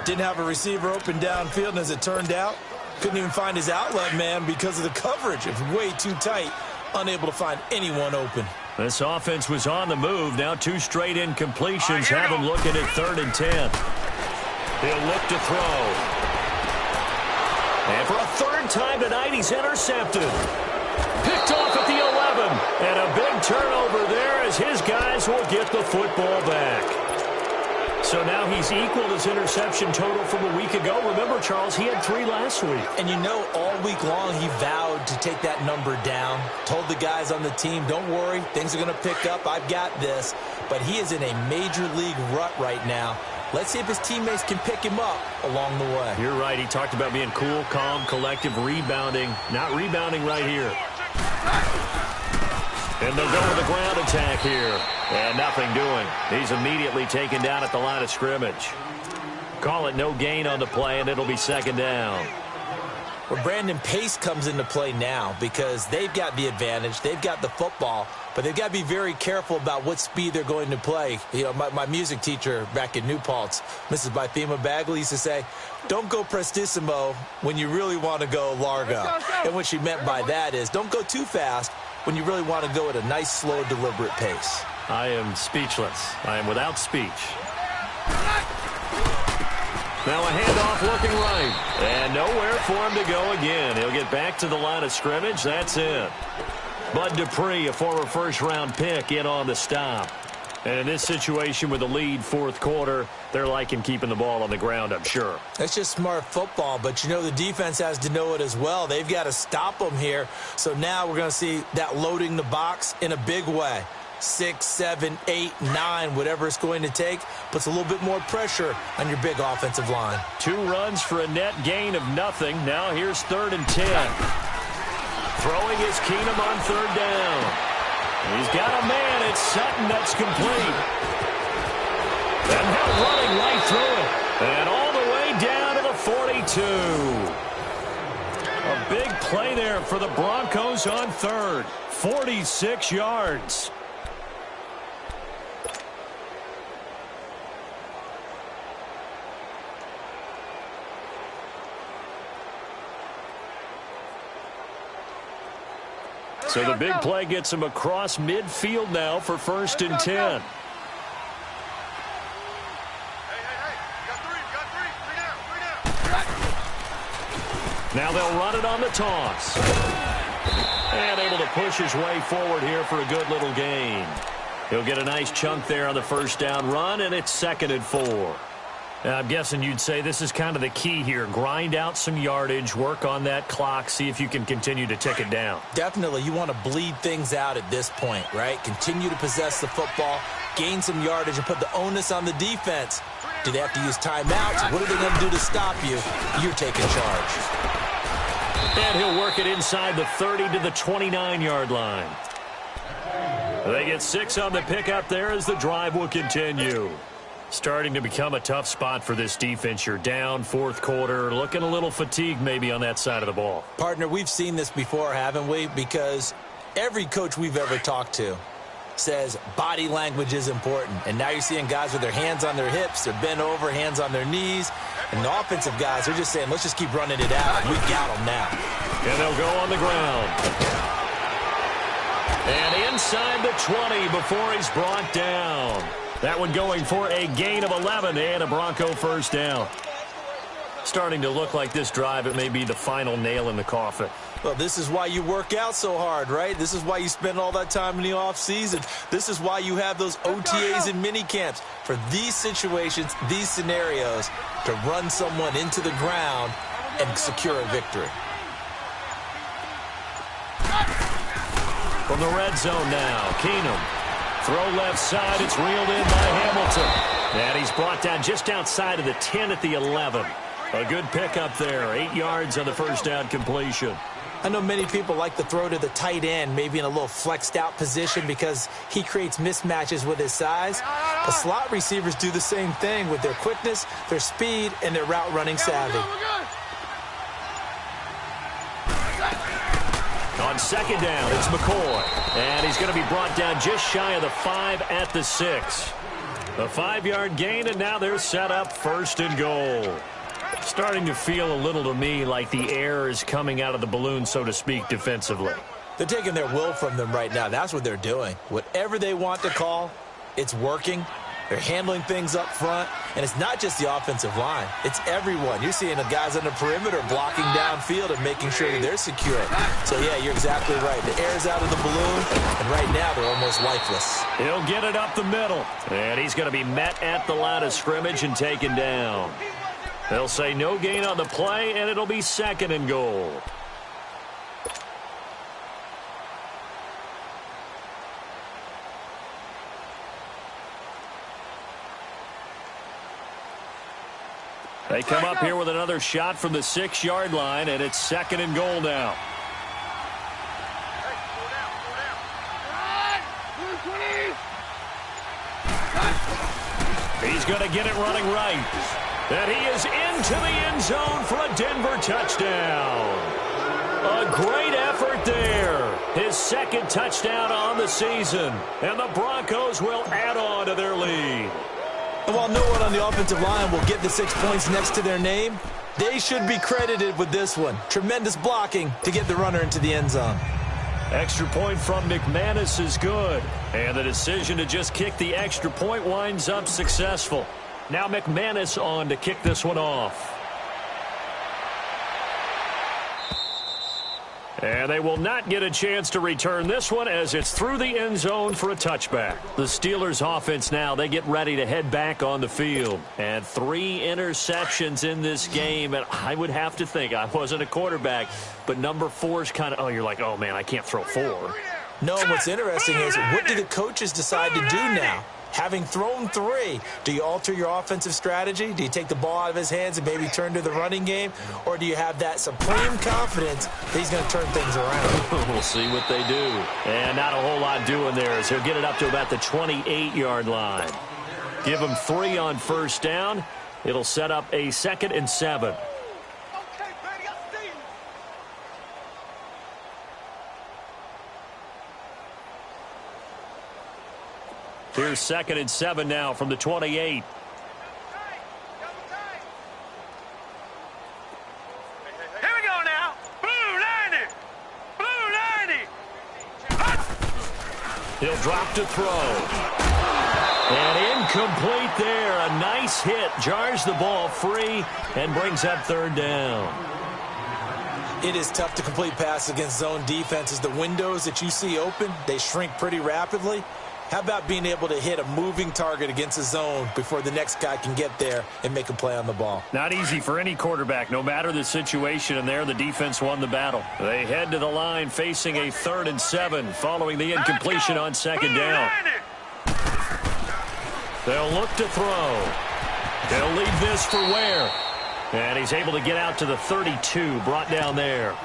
Didn't have a receiver open downfield, and as it turned out, couldn't even find his outlet man because of the coverage. It was way too tight, unable to find anyone open. This offense was on the move. Now 2 straight incompletions have him looking at 3rd and 10. He'll look to throw. And for a 3rd time tonight, he's intercepted. Picked off at the 11. And a big turnover there as his guys will get the football back. So now he's equaled his interception total from a week ago. Remember, Charles, he had 3 last week. And you know, all week long he vowed to take that number down. Told the guys on the team, don't worry, things are going to pick up. I've got this. But he is in a major league rut right now. Let's see if his teammates can pick him up along the way. You're right. He talked about being cool, calm, collective, rebounding. Not rebounding right here. And they'll go with the ground attack here. And nothing doing. He's immediately taken down at the line of scrimmage. Call it no gain on the play, and it'll be 2nd down. Well, Brandon, pace comes into play now because they've got the advantage. They've got the football, but they've got to be very careful about what speed they're going to play. You know, my music teacher back in New Paltz, Mrs. Bythema Bagley, used to say, don't go prestissimo when you really want to go largo. And what she meant by that is don't go too fast when you really want to go at a nice, slow, deliberate pace. I am speechless. I am without speech. Now a handoff looking right. And nowhere for him to go again. He'll get back to the line of scrimmage. That's it. Bud Dupree, a former first-round pick, in on the stop. And in this situation with the lead 4th quarter, they're liking keeping the ball on the ground, I'm sure. That's just smart football, but you know the defense has to know it as well. They've got to stop them here. So now we're going to see that loading the box in a big way. 6, 7, 8, 9, whatever it's going to take, puts a little bit more pressure on your big offensive line. 2 runs for a net gain of nothing. Now here's 3rd and 10. Throwing is Keenum on 3rd down. He's got a man. It's Sutton that's complete. And now running right through it. And all the way down to the 42. A big play there for the Broncos on 3rd. 46 yards. So the big play gets him across midfield now for 1st and 10. Now they'll run it on the toss. And able to push his way forward here for a good little gain. He'll get a nice chunk there on the 1st down run, and it's 2nd and 4. Now, I'm guessing you'd say this is kind of the key here. Grind out some yardage, work on that clock, see if you can continue to tick it down. Definitely. You want to bleed things out at this point, right? Continue to possess the football, gain some yardage, and put the onus on the defense. Do they have to use timeouts? What are they going to do to stop you? You're taking charge. And he'll work it inside the 30 to the 29-yard line. They get 6 on the pickup there as the drive will continue. Starting to become a tough spot for this defense. You're down 4th quarter, looking a little fatigued maybe on that side of the ball. Partner, we've seen this before, haven't we? Because every coach we've ever talked to says body language is important. And now you're seeing guys with their hands on their hips, they're bent over, hands on their knees. And the offensive guys are just saying, let's just keep running it out. We got them now. And they'll go on the ground. And inside the 20 before he's brought down. That one going for a gain of 11 and a Bronco 1st down. Starting to look like this drive, it may be the final nail in the coffin. Well, this is why you work out so hard, right? This is why you spend all that time in the offseason. This is why you have those OTAs and mini camps for these situations, these scenarios, to run someone into the ground and secure a victory. From the red zone now, Keenum. Throw left side, it's reeled in by Hamilton. And he's brought down just outside of the 10 at the 11. A good pickup there, 8 yards on the 1st down completion. I know many people like to throw to the tight end, maybe in a little flexed out position because he creates mismatches with his size. The slot receivers do the same thing with their quickness, their speed, and their route running savvy. On 2nd down, it's McCoy. And he's going to be brought down just shy of the 5 at the 6. A 5-yard gain, and now they're set up 1st and goal. Starting to feel a little to me like the air is coming out of the balloon, so to speak, defensively. They're taking their will from them right now. That's what they're doing. Whatever they want to call, it's working. They're handling things up front, and it's not just the offensive line. It's everyone. You're seeing the guys on the perimeter blocking downfield and making sure that they're secure. So, yeah, you're exactly right. The air's out of the balloon, and right now they're almost lifeless. He'll get it up the middle, and he's going to be met at the line of scrimmage and taken down. They'll say no gain on the play, and it'll be 2nd and goal. They come up here with another shot from the 6-yard line, and it's 2nd and goal now. He's going to get it running right. And he is into the end zone for a Denver touchdown. A great effort there. His 2nd touchdown on the season. And the Broncos will add on to their lead. And while no one on the offensive line will get the 6 points next to their name, they should be credited with this one. Tremendous blocking to get the runner into the end zone. Extra point from McManus is good. And the decision to just kick the extra point winds up successful. Now McManus on to kick this one off. And they will not get a chance to return this one as it's through the end zone for a touchback. The Steelers offense now, they get ready to head back on the field. And 3 interceptions in this game. And I would have to think, I wasn't a quarterback, but number 4 is kind of, oh, you're like, oh, man, I can't throw 4. No, what's interesting is what do the coaches decide to do now? Having thrown 3, do you alter your offensive strategy? Do you take the ball out of his hands and maybe turn to the running game? Or do you have that supreme confidence that he's going to turn things around? We'll see what they do. And not a whole lot doing there as he'll get it up to about the 28-yard line. Give him 3 on 1st down. It'll set up a 2nd and 7. Here's 2nd and 7 now from the 28. Here we go now. Blue 90. Blue 90. He'll drop to throw. And incomplete there. A nice hit. Jars the ball free and brings up 3rd down. It is tough to complete passes against zone defenses. The windows that you see open, they shrink pretty rapidly. How about being able to hit a moving target against a zone before the next guy can get there and make a play on the ball? Not easy for any quarterback, no matter the situation, and there the defense won the battle. They head to the line facing a 3rd and 7 following the incompletion on 2nd down. They'll look to throw. They'll leave this for Ware. And he's able to get out to the 32, brought down there.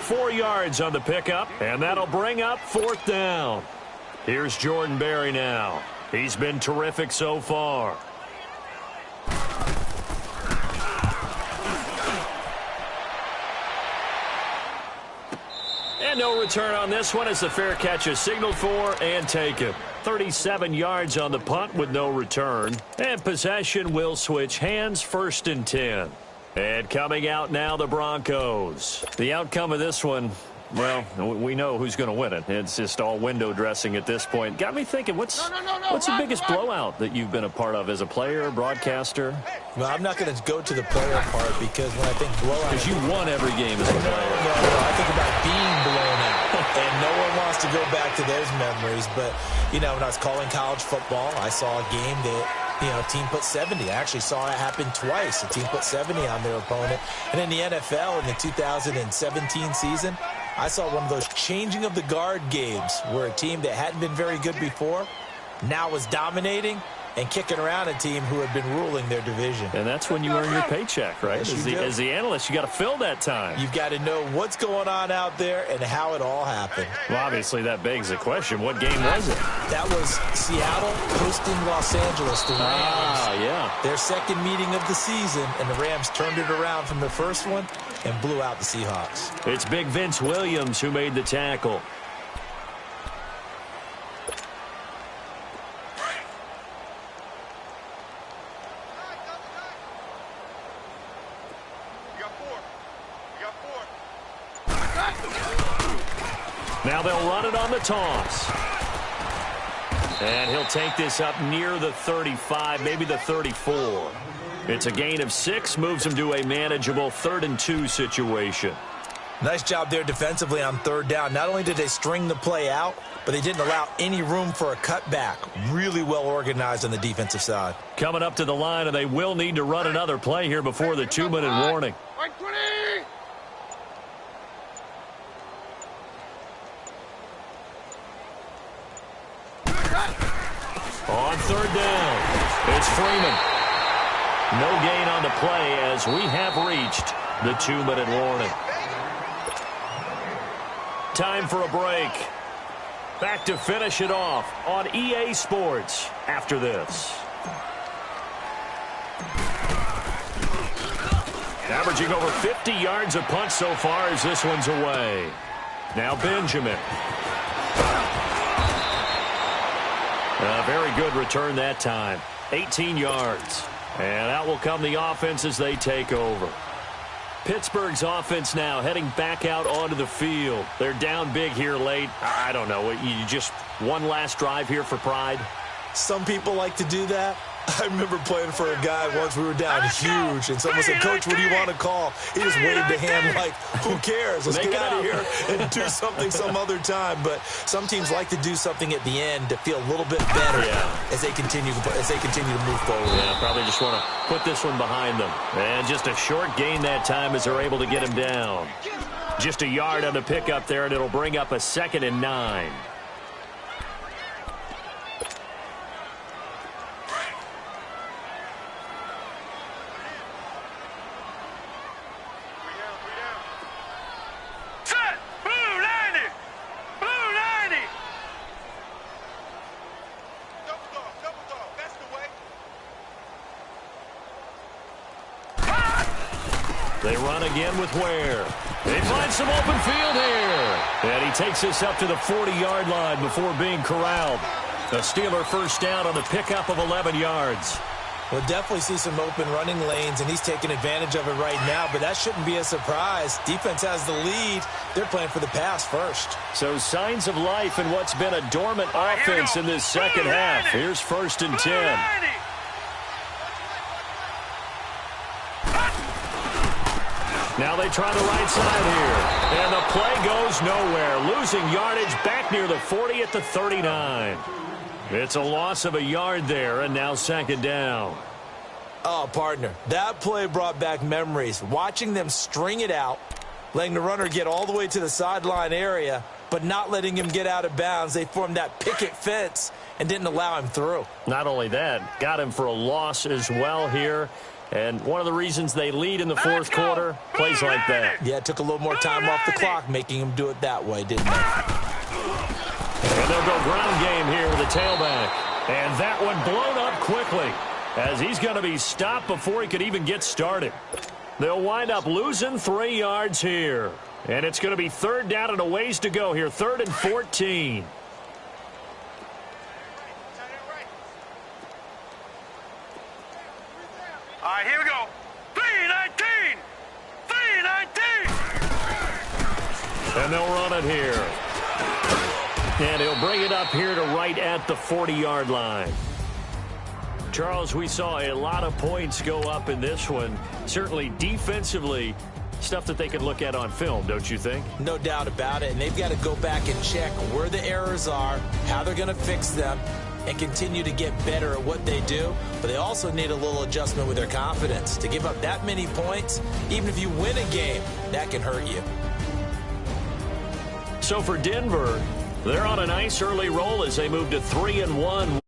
4 yards on the pickup, and that'll bring up 4th down. Here's Jordan Berry now. He's been terrific so far. And no return on this one as the fair catch is signaled for and taken. 37 yards on the punt with no return. And possession will switch hands, 1st and 10. And coming out now, the Broncos. The outcome of this one, well, we know who's going to win it. It's just all window dressing at this point. Got me thinking, what's the biggest blowout that you've been a part of as a player, broadcaster? Well, I'm not going to go to the player part because when I think blowout... Because you won every game as a player. No, I think about being blown out. And no one wants to go back to those memories. But, you know, when I was calling college football, I saw a game that, you know, a team put 70. I actually saw it happen twice. A team put 70 on their opponent. And in the NFL, in the 2017 season, I saw one of those changing of the guard games where a team that hadn't been very good before now was dominating and kicking around a team who had been ruling their division. And that's when you earn your paycheck, right? Yes, As the analyst, you got to fill that time. You've got to know what's going on out there and how it all happened. Well, obviously, that begs the question, what game was it? That was Seattle hosting Los Angeles, the Rams. Yeah. Their 2nd meeting of the season, and the Rams turned it around from the first one and blew out the Seahawks. It's big Vince Williams who made the tackle. Now they'll run it on the toss. And he'll take this up near the 35, maybe the 34. It's a gain of 6, moves him to a manageable 3rd and 2 situation. Nice job there defensively on 3rd down. Not only did they string the play out, but they didn't allow any room for a cutback. Really well organized on the defensive side. Coming up to the line, and they will need to run another play here before the 2-minute warning. On 3rd down, it's Freeman. No gain on the play as we have reached the 2-minute warning. Time for a break. Back to finish it off on EA Sports after this. Averaging over 50 yards a punt so far as this one's away. Now Benjamin. A very good return that time. 18 yards. And out will come the offense as they take over. Pittsburgh's offense now heading back out onto the field. They're down big here late. I don't know. You just one last drive here for pride? Some people like to do that. I remember playing for a guy once. We were down huge, and someone said, "Coach, what do you want to call?" He just waved a hand like, "Who cares? Let's get out of here and do something some other time." But some teams like to do something at the end to feel a little bit better as they continue to move forward. Yeah, probably just want to put this one behind them. And just a short gain that time as they're able to get him down. Just a yard on the pickup there, and it'll bring up a 2nd and 9. They run again with Ware. They find some open field here. And he takes this up to the 40-yard line before being corralled. A Steeler first down on the pickup of 11 yards. We'll definitely see some open running lanes, and he's taking advantage of it right now, but that shouldn't be a surprise. Defense has the lead. They're playing for the pass first. So signs of life in what's been a dormant offense in this second half. Here's 1st and 10. Now they try the right side here. And the play goes nowhere. Losing yardage back near the 40 at the 39. It's a loss of a yard there, and now 2nd down. Oh, partner, that play brought back memories. Watching them string it out, letting the runner get all the way to the sideline area, but not letting him get out of bounds. They formed that picket fence and didn't allow him through. Not only that, got him for a loss as well here. And one of the reasons they lead in the 4th quarter, plays like that. Yeah, it took a little more time off the clock, making him do it that way, didn't it? And they'll go ground game here with the tailback. And that one blown up quickly as he's going to be stopped before he could even get started. They'll wind up losing 3 yards here. And it's going to be 3rd down and a ways to go here. 3rd and 14. All right, here we go. 3-19. 3-19. And they'll run it here. And he'll bring it up here to right at the 40-yard line. Charles, we saw a lot of points go up in this one. Certainly defensively, stuff that they can look at on film, don't you think? No doubt about it. And they've got to go back and check where the errors are, how they're going to fix them, and continue to get better at what they do. But they also need a little adjustment with their confidence. To give up that many points, even if you win a game, that can hurt you. So for Denver, they're on a nice early roll as they move to 3-1